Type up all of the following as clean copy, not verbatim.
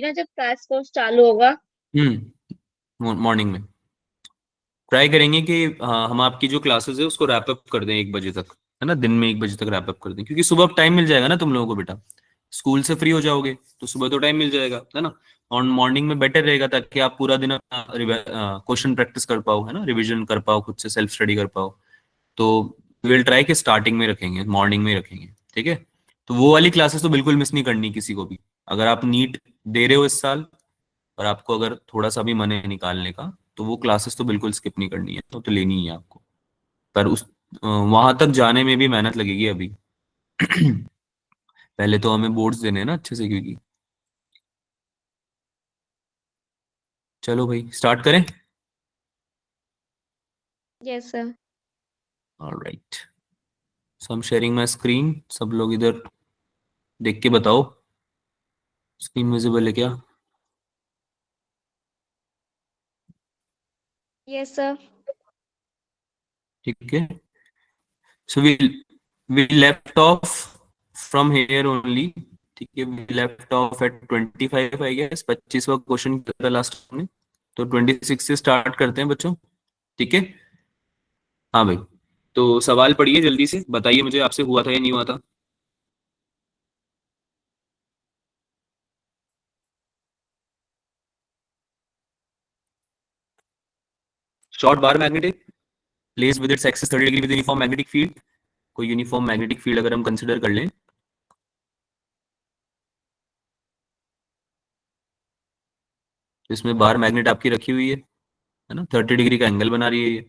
ना जब class course चालू होगा। मॉर्निंग में ट्राई करेंगे कि हम आपकी जो क्लासेस है उसको रैप अप कर दें 1 बजे तक, है ना। दिन में 1 बजे तक रैप अप कर दें, क्योंकि सुबह टाइम मिल जाएगा ना तुम लोगों को बेटा। स्कूल से फ्री हो जाओगे तो सुबह तो टाइम मिल जाएगा, है ना। और मॉर्निंग में बेटर रहेगा ताकि आप पूरा दिन क्वेश्चन प्रैक्टिस कर पाओ, है ना, रिवीजन कर पाओ, खुद से सेल्फ स्टडी कर पाओ। तो विल ट्राई कि स्टार्टिंग में रखेंगे, मॉर्निंग में रखेंगे, ठीक है। तो वो वाली क्लासेस तो बिल्कुल मिस नहीं करनी किसी को भी। अगर आप नीट दे रहे हो इस साल और आपको अगर थोड़ा सा भी मन है निकालने का, तो वो क्लासेस तो बिल्कुल स्किप नहीं करनी है, तो लेनी ही है आपको। पर उस वहां तक जाने में भी मेहनत लगेगी अभी। पहले तो हमें बोर्ड्स देने हैं ना अच्छे से, क्योंकि चलो भाई स्टार्ट करें। Yes sir. Alright, so I am sharing my screen. सब लोग इधर देख के बताओ स्क्रीन विजिबल है क्या। Yes sir. ठीक है, so we left off from here only. ठीक है, we left off at 25 I guess, 25वां क्वेश्चन था लास्ट में। तो 26 से स्टार्ट करते हैं बच्चों, ठीक है। हाँ भाई, तो सवाल पढ़िए जल्दी से, बताइए मुझे आपसे हुआ था या नहीं हुआ था। Short bar magnetic place with its axis 30 degree with uniform magnetic field. कोई यूनिफॉर्म मैग्नेटिक फील्ड अगर हम कंसिडर कर लें, तो इसमें बार मैग्नेट आपकी रखी हुई है ना, 30 डिग्री का एंगल बना रही है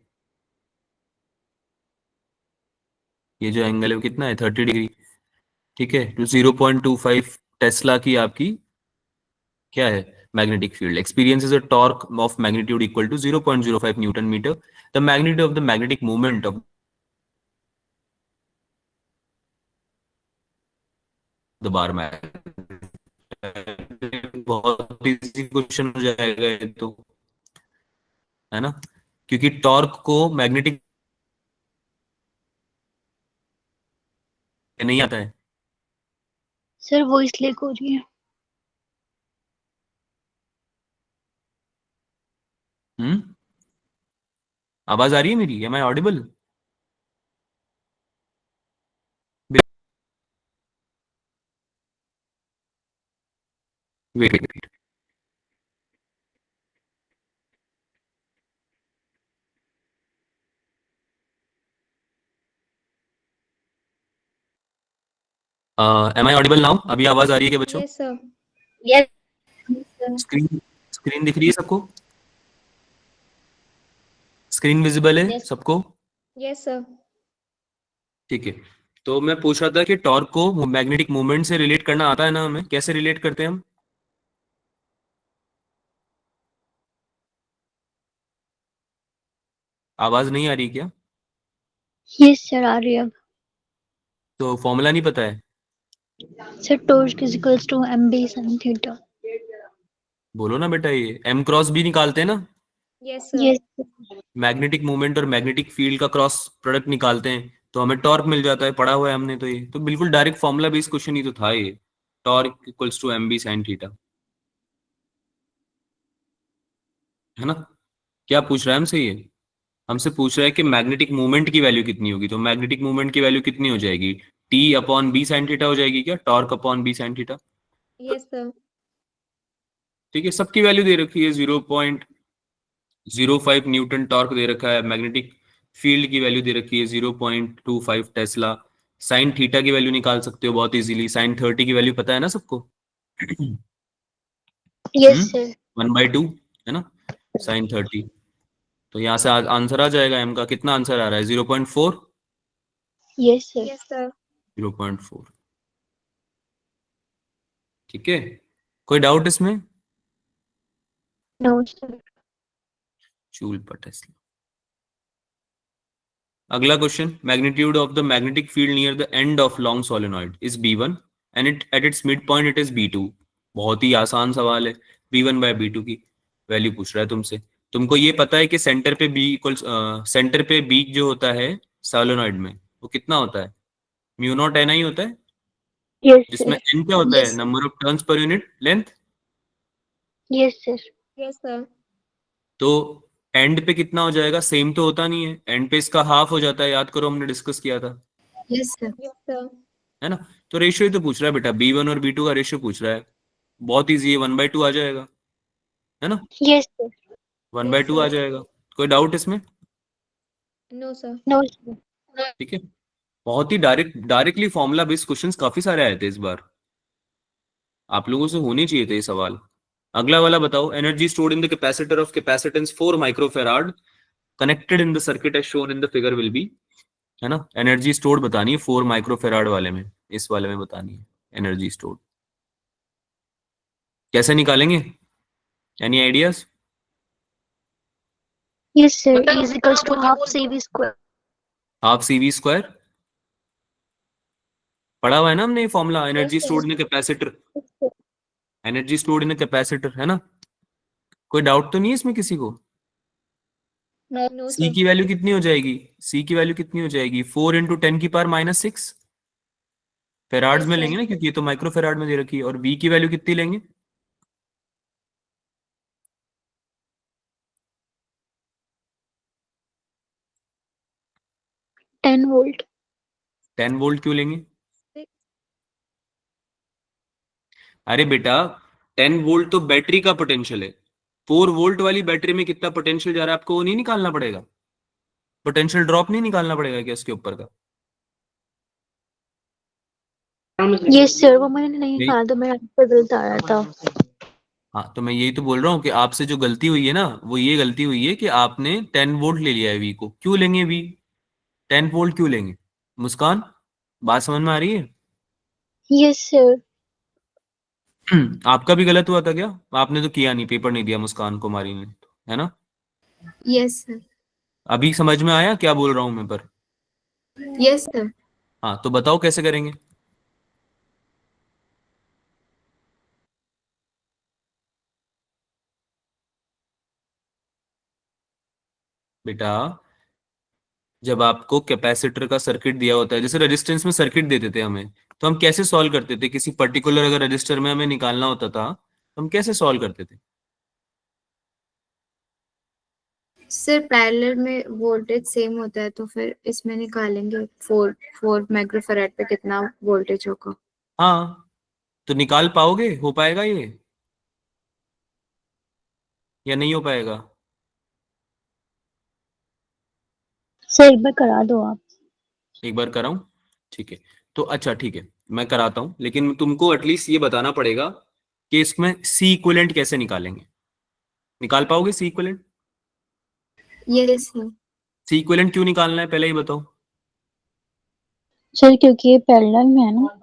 ये जो एंगल है वो कितना है, 30 डिग्री। ठीक है, तो 0.25 टेस्ला की आपकी क्या है, magnetic field. Experience a torque of magnitude equal to 0.05 newton metre. The magnitude of the magnetic movement of the bar magnet. बहुत इजी क्वेश्चन हो जाएगा ये तो, है ना, क्योंकि टॉर्क को मैग्नेटिक नहीं आता है। सर वॉइस लीक हो रही है। हम्म, आवाज आ रही है मेरी, am I audible. Wait wait. Am I audible now, अभी आवाज आ रही है क्या बच्चों। Yes sir. Yes. Screen screen दिख रही है सबको, स्क्रीन विजिबल है यस। सबको। Yes sir. ठीक है, तो मैं पूछ रहा था कि टॉर्क को मैग्नेटिक मूवमेंट से रिलेट करना आता है ना हमें, कैसे रिलेट करते हैं हम। आवाज नहीं आ रही क्या। यस सर आ रही है अब। तो फॉर्मूला नहीं पता है। Sir torque is equals to M B sine theta. बोलो ना बेटा, ये एम क्रॉस बी निकालते हैं ना, yes sir. Yes. Magnetic movement और मैग्नेटिक फील्ड का क्रॉस प्रोडक्ट निकालते हैं तो हमें टॉर्क मिल जाता है, पढ़ा हुआ है हमने। तो ये तो बिल्कुल डायरेक्ट फॉर्मूला बेस्ड क्वेश्चन ही तो था ये, torque equals to M B sine theta, है ना। क्या पूछ रहा है हमसे ये, हमसे पूछ रहा है कि मैग्नेटिक मूवमेंट की वैल्यू कितनी होगी। तो मैग्नेटिक मूवमेंट की वैल्यू कितनी हो जाएगी, T upon B sine theta हो जाएगी क्या, torque upon B sine theta. Yes sir. ठीक है, सबकी वैल्यू दे रखी है, 0.05 न्यूटन टॉर्क दे रखा है, मैग्नेटिक फील्ड की वैल्यू दे रखी है 0.25 टेस्ला। साइन थीटा की वैल्यू निकाल सकते हो बहुत इजीली, साइन 30 की वैल्यू पता है ना सबको। Yes sir. 1/2, है ना, साइन 30। तो यहाँ से आंसर आ जाएगा, एम का कितना आंसर आ रहा है, 0.4। Yes sir. Yes sir. 0.4, ठीक है। कोई डाउट इसमें। No sir. Joule per tesla. अगला question, magnitude of the magnetic field near the end of long solenoid is B1 and it at its mid point it is B2। बहुत ही आसान सवाल है, B1/B2 की वैल्यू पूछ रहा है तुमसे। तुमको ये पता है कि सेंटर पे बी इक्वल्स, सेंटर पे बी जो होता है सोलेनॉइड में, वो कितना होता है, म्यू नॉट एन आई होता है, यस जिसमें सर। एन क्या होता है, yes. Number of turns per unit length. Yes, sir. Yes, sir. तो एंड पे कितना हो जाएगा? सेम तो होता नहीं है, एंड पे इसका हाफ हो जाता है, याद करो हमने डिस्कस किया था, Yes, sir. Yes, sir. है ना? तो रेशियो ही तो पूछ रहा है बेटा, B1 और B2 का रेशियो पूछ रहा है, बहुत इजी है, 1/2 आ जाएगा, है ना? Yes, sir. 1/2 sir. आ जाएगा। कोई डाउट इसमें? No, sir. No, sir. ठीक है, बहुत ही डायरेक्टली फॉर्मूला बेस्ड क्वेश्चंस काफी सारे आए थे इस बार, आप लोगों से होने चाहिए थे ये सवाल। अगला वाला बताओ, energy stored in the capacitor of capacitance 4 microfarad connected in the circuit as shown in the figure will be, है ना? एनर्जी स्टोर्ड बतानी है 4 माइक्रोफेराड वाले में, इस वाले में बतानी है एनर्जी स्टोर्ड। कैसे निकालेंगे? Any ideas? Yes, sir. E is equals to half CV square. Half CV square पढ़ा हुआ है ना हमने ये formula, energy sir. Stored in capacitor, energy stored in capacitor, है ना? कोई डाउट तो नहीं है इसमें किसी को? No, सी sir. की वैल्यू कितनी हो जाएगी? सी की वैल्यू कितनी हो जाएगी? 4 इंटू 10⁻⁻6 फेराड्स Yes, में sir. लेंगे ना, क्योंकि ये तो माइक्रो फेराड में दे रखी है। और वी की वैल्यू कितनी लेंगे? Ten volt. 10 वोल्ट क्यों लेंगे? Six. अरे बेटा 10 वोल्ट तो बैटरी का पोटेंशियल है, 4 वोल्ट वाली बैटरी में कितना पोटेंशियल जा रहा है आपको वो नहीं निकालना पड़ेगा? पोटेंशियल ड्रॉप नहीं निकालना पड़ेगा क्या इसके ऊपर का? Yes, sir. वो मैंने नहीं नहीं। कहा तो मेरा आंसर गलत आ रहा था. हाँ, तो मैं यही तो बोल रहा हूँ कि आपसे जो गलती हुई है ना, वो ये गलती हुई है कि आपने 10 वोल्ट ले लिया है वी को। क्यों लेंगे वी? 10 वोल्ट क्यों लेंगे? मुस्कान, बात समझ में आ रही है? Yes, sir. आपका भी गलत हुआ था क्या? आपने तो किया नहीं, पेपर नहीं दिया मुस्कान कुमारी ने, है ना? Yes, sir. अभी समझ में आया क्या बोल रहा हूं मैं? पर Yes, sir. हाँ, तो बताओ कैसे करेंगे? बेटा जब आपको कैपेसिटर का सर्किट दिया होता है, जैसे रेजिस्टेंस में सर्किट देते थे हमें, तो हम कैसे सॉल्व करते थे? किसी पर्टिकुलर अगर रजिस्टर में हमें निकालना होता था तो हम कैसे सॉल्व करते थे? सर पैरेलल में वोल्टेज सेम होता है तो फिर इसमें निकालेंगे 4 माइक्रोफैराड पे कितना वोल्टेज होगा। हाँ, तो निकाल पाओगे? हो पाएगा ये या नहीं हो पाएगा? सर एक बार करा दो आप. एक बार कराऊं? ठीक है, तो अच्छा ठीक है, मैं कराता हूं, लेकिन तुमको एटलीस्ट ये बताना पड़ेगा कि इसमें सी इक्विवेलेंट कैसे निकालेंगे। निकाल पाओगे C equivalent? Yes sir. C equivalent क्यों निकालना है पहले ही बताओ। सर क्योंकि ये पैरेलल में है ना.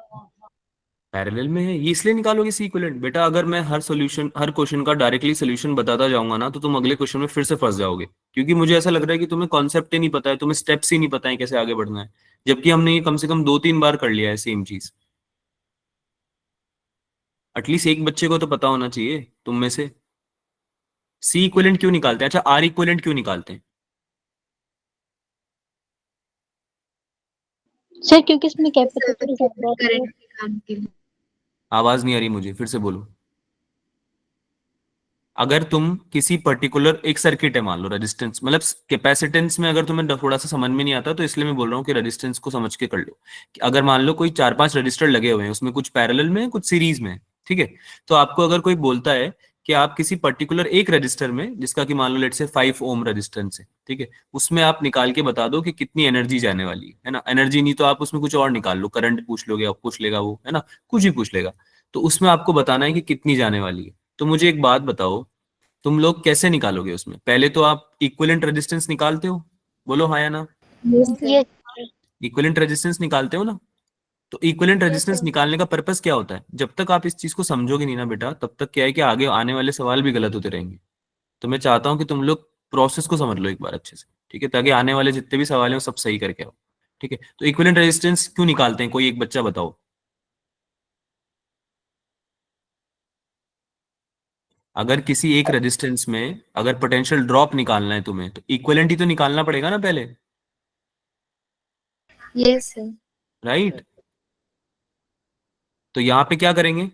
पैरेलल में है, ये इसलिए निकालोगे सी इक्विवेलेंट। बेटा अगर मैं हर क्वेश्चन का डायरेक्टली सोल्यूशन बताता जाऊंगा ना, तो तुम अगले क्वेश्चन में फिर से फंस जाओगे, क्योंकि मुझे ऐसा लग रहा है कि तुम्हें कॉन्सेप्ट ही नहीं पता है, तुम्हें स्टेप्स ही नहीं पता है कैसे आगे बढ़ना है, जबकि हमने ये कम से कम 2-3 बार कर लिया है सेम चीज। एटलीस्ट एक बच्चे को तो पता होना चाहिए तुम में से। सी इक्विवेलेंट क्यों निकालते हैं? अच्छा, आर इक्विवेलेंट क्यों निकालते हैं? सर क्योंकि इसमें सर कैपेसिटर ज्यादा है तो. करंट निकालने के लिए। आवाज नहीं आ रही मुझे, फिर से बोलो। अगर तुम किसी पर्टिकुलर एक सर्किट है, मान लो रेजिस्टेंस, मतलब कैपेसिटेंस में अगर तुम्हें थोड़ा सा समझ में नहीं आता तो इसलिए मैं बोल रहा हूँ कि रेजिस्टेंस को समझ के कर लो। कि अगर मान लो कोई 4-5 रजिस्टर लगे हुए हैं, उसमें कुछ पैरेलल में है कुछ सीरीज में है, ठीक है? तो आपको अगर कोई बोलता है कि आप किसी पर्टिकुलर एक रजिस्टर में, जिसका कि मान लो लेट से 5 ओम रजिस्टेंस है, ठीक है, उसमें आप निकाल के बता दो कि कितनी एनर्जी जाने वाली है ना? एनर्जी नहीं तो आप उसमें कुछ और निकाल लो, करंट पूछ लोगे, आप पूछ लेगा वो, है ना? कुछ भी पूछ लेगा, तो उसमें आपको बताना है कि कितनी जाने वाली है। तो मुझे एक बात बताओ, तुम लोग कैसे निकालोगे उसमें? पहले तो आप इक्विवेलेंट रेजिस्टेंस निकालते हो, बोलो हाँ या ना? Yes sir. ये इक्विवेलेंट रेजिस्टेंस निकालते हो ना? तो इक्विवेलेंट रेजिस्टेंस sir. निकालने का पर्पस क्या होता है? जब तक आप इस चीज को समझोगे नहीं ना बेटा, तब तक क्या है कि आगे आने वाले सवाल भी गलत होते रहेंगे। तो मैं चाहता हूं कि तुम लोग प्रोसेस को समझ लो एक बार अच्छे से, ठीक है, ताकि आने वाले जितने भी सवाल हैं वो सब सही करके आओ, ठीक है? तो इक्विवेलेंट रेजिस्टेंस क्यों निकालते हैं, कोई एक बच्चा बताओ। अगर किसी एक रेजिस्टेंस में अगर पोटेंशियल ड्रॉप निकालना है तुम्हें, तो इक्विवेलेंट ही तो निकालना पड़ेगा ना पहले, यस सर। राइट? तो यहाँ पे क्या करेंगे?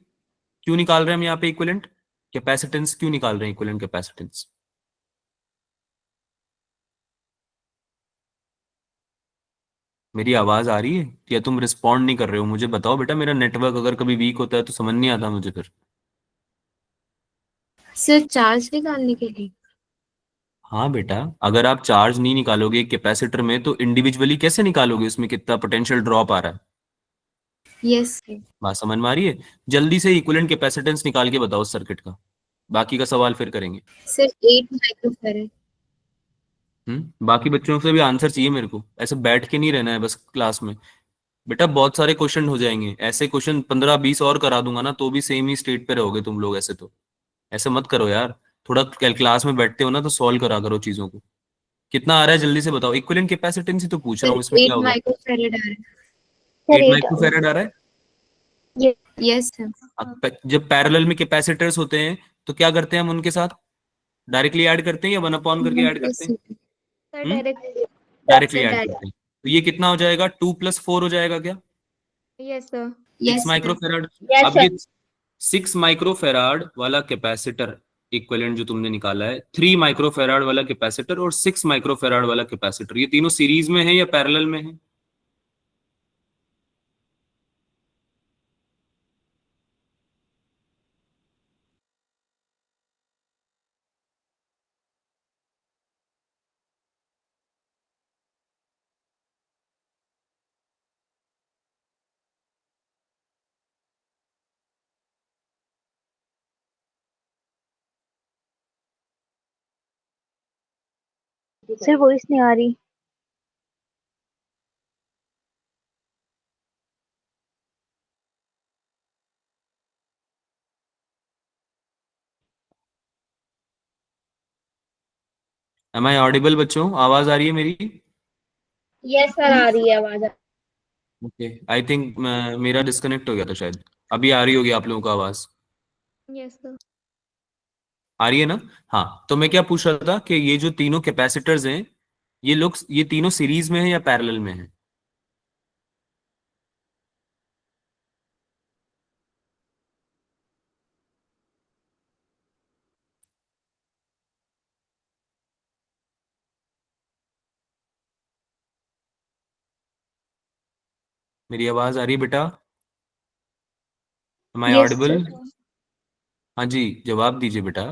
क्यों निकाल रहे हैं हम यहाँ पे इक्विवेलेंट? कैपेसिटेंस क्यों निकाल रहे हैं, इक्विवेलेंट कैपेसिटेंस? मेरी आवाज आ रही है या तुम रिस्पॉन्ड नहीं कर रहे हो? मुझे बताओ बेटा, मेरा नेटवर्क अगर कभी वीक होता है तो समझ नहीं आता मुझे फिर। सर चार्ज निकालने के लिए? हाँ बेटा, अगर आप चार्ज नहीं निकालोगे एक कैपेसिटर में तो इंडिविजुअली कैसे निकालोगे उसमें कितना पोटेंशियल ड्रॉप आ रहा है? Yes sir. बात समझ में आ रही है? जल्दी से इक्विवेलेंट कैपेसिटेंस निकाल के बताओ सर्किट का, बाकी का सवाल फिर करेंगे। Sir 8 microfarad. बाकी बच्चों से भी आंसर चाहिए मेरे को, ऐसे बैठ के नहीं रहना है बस क्लास में। बेटा बहुत सारे क्वेश्चन हो जाएंगे, ऐसे क्वेश्चन 15-20 और करा दूंगा ना तो भी सेम ही स्टेट पे रहोगे तुम लोग। ऐसे तो ऐसे मत करो यार, थोड़ा क्लास में बैठते हो ना तो सॉल्व करा करो चीजों को। कितना आ रहा है जल्दी से बताओ, इक्विवेलेंट कैपेसिटेंस ही तो पूछ रहा सर हूँ, इसमें क्या 8 हो गया? माइक्रोफैराड आ रहा सर 8 8 माइक्रोफैराड आ रहा है। ये है। Yes sir. अब जब पैरेलल में कैपेसिटर्स होते हैं तो क्या करते हैं हम उनके साथ? डायरेक्टली ऐड करते हैं या 1 अपॉन करके ऐड करते हैं? Sir hmm direct. Directly sir add direct. करते हैं। तो ये कितना हो जाएगा, 2+4 हो जाएगा क्या? Yes sir. 6 yes sir. Microfarad. Yes अब सर। ये 6 माइक्रोफेराड वाला कैपेसिटर इक्विवेलेंट जो तुमने निकाला है, 3 माइक्रोफेराड वाला कैपेसिटर और 6 माइक्रोफेराड वाला कैपेसिटर, ये तीनों सीरीज में है या पैरेलल में है? सर वॉइस नहीं आ रही। एम आई ऑडिबल बच्चों, आवाज आ रही है मेरी? यस सर आ रही है आवाज। ओके, आई थिंक मेरा डिस्कनेक्ट हो गया था शायद। अभी आ रही होगी आप लोगों को आवाज? Yes sir. आ रही है ना? हाँ, तो मैं क्या पूछ रहा था कि ये जो तीनों कैपेसिटर्स हैं, ये तीनों सीरीज में है या पैरेलल में है? मेरी आवाज आ रही है बेटा? एम आई यस ऑडिबल? सर। हाँ जी, जवाब दीजिए बेटा।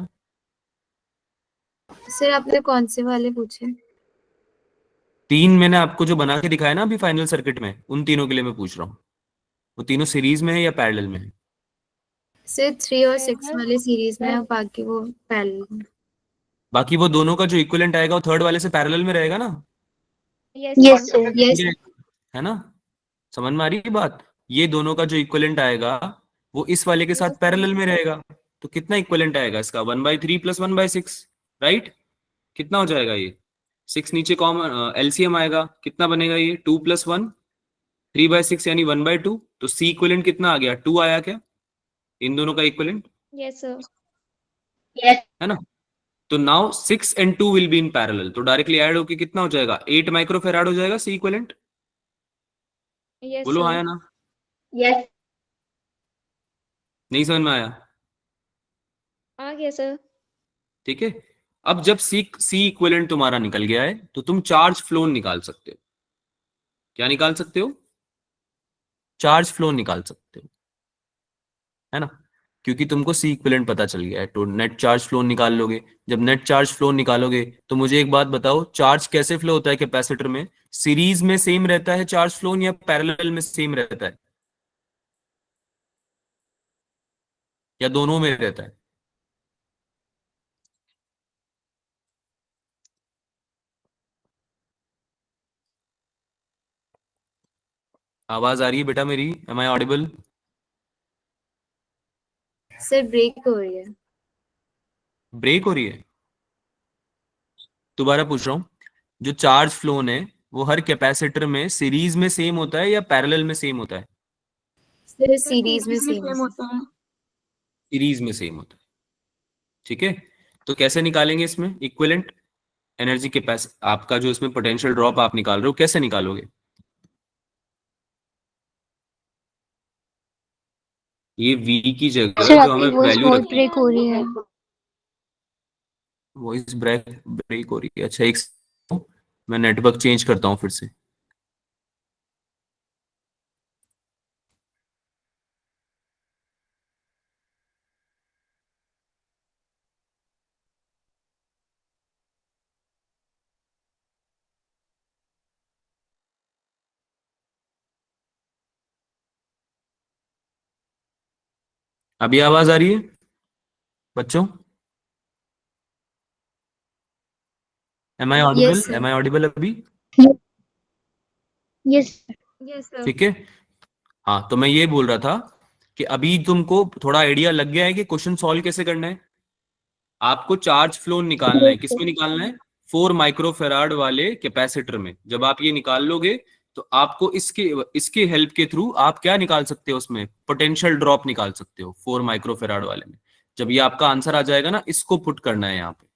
सर आपने कौन से वाले पूछे? 3 मैंने आपको जो बना के दिखाया ना अभी फाइनल सर्किट में, उन तीनों के लिए मैं पूछ रहा हूँ, वो तीनों सीरीज में है या पैरेलल में है? सर 3 और 6 वाले सीरीज में है, बाकी वो पैरेलल में। बाकी वो दोनों का जो इक्विवेलेंट आएगा वो थर्ड वाले से पैरेलल में रहेगा ना? Yes yes sir. Sir. Yes है ना? समझ में आ रही है बात? ये दोनों का जो इक्विवेलेंट आएगा वो इस वाले के साथ यस सर। पैरेलल में रहेगा। तो कितना इक्विवेलेंट आएगा इसका? 1/3 + 1/6, राइट? कितना हो जाएगा ये? 6 नीचे कॉमन एलसीएम आएगा, कितना बनेगा ये? 2+1, 3/6 यानी 1/2। तो सी इक्विवेलेंट कितना आ गया? 2 आया क्या इन दोनों का इक्विवेलेंट? Yes sir. यस है ना? तो now 6 and 2 will be in parallel, तो डायरेक्टली ऐड होके कितना हो जाएगा? 8 माइक्रोफेराड हो जाएगा सी इक्विवेलेंट। यस बोलो हाँ सर। या ना? यस नहीं समझ में आया? आ गया सर। ठीक है। अब जब सी इक्विवेलेंट तुम्हारा निकल गया है तो तुम चार्ज फ्लो निकाल सकते हो। क्या निकाल सकते हो? चार्ज फ्लो निकाल सकते हो, है ना? क्योंकि तुमको सी इक्विवेलेंट पता चल गया है तो नेट चार्ज फ्लो निकाल लोगे। जब नेट चार्ज फ्लो निकालोगे तो मुझे एक बात बताओ, चार्ज कैसे फ्लो होता है कैपेसिटर में? सीरीज में सेम रहता है चार्ज फ्लो या पैरेलल में सेम रहता है या दोनों में रहता है? आवाज आ रही है बेटा मेरी? Am I audible? Sir break हो रही है। ब्रेक हो रही है? दोबारा पूछ रहा हूँ, जो चार्ज फ्लो है वो हर कैपेसिटर में सीरीज में सेम होता है या पैरेलल में सेम होता है? सर सर सीरीज में सीरीज में सेम सेम होता है। सीरीज में सेम होता है। ठीक है, तो कैसे निकालेंगे इसमें इक्विवेलेंट एनर्जी कैपेसिटी? आपका जो इसमें पोटेंशियल ड्रॉप आप निकाल रहे हो कैसे निकालोगे? ये v की जगह सर जो आपकी हमें वॉइस वैल्यू बहुत रखी, ब्रेक हो रही है। वॉइस ब्रेक ब्रेक हो रही है। अच्छा, एक मैं नेटवर्क चेंज करता हूँ फिर से। अभी आवाज आ रही है बच्चों? Am I audible? Yes, sir. Am I audible अभी? Yes Yes, sir. ठीक है। हाँ, तो मैं ये बोल रहा था कि अभी तुमको थोड़ा आइडिया लग गया है कि क्वेश्चन सॉल्व कैसे करना है। आपको चार्ज फ्लो निकालना है। किसमें निकालना है? 4 माइक्रोफेराड वाले कैपेसिटर में। जब आप ये निकाल लोगे तो आपको इसके इसके हेल्प के थ्रू आप क्या निकाल सकते हो? उसमें पोटेंशियल ड्रॉप निकाल सकते हो 4 माइक्रोफेराड वाले में। जब ये आपका आंसर आ जाएगा ना, इसको पुट करना है यहाँ पे।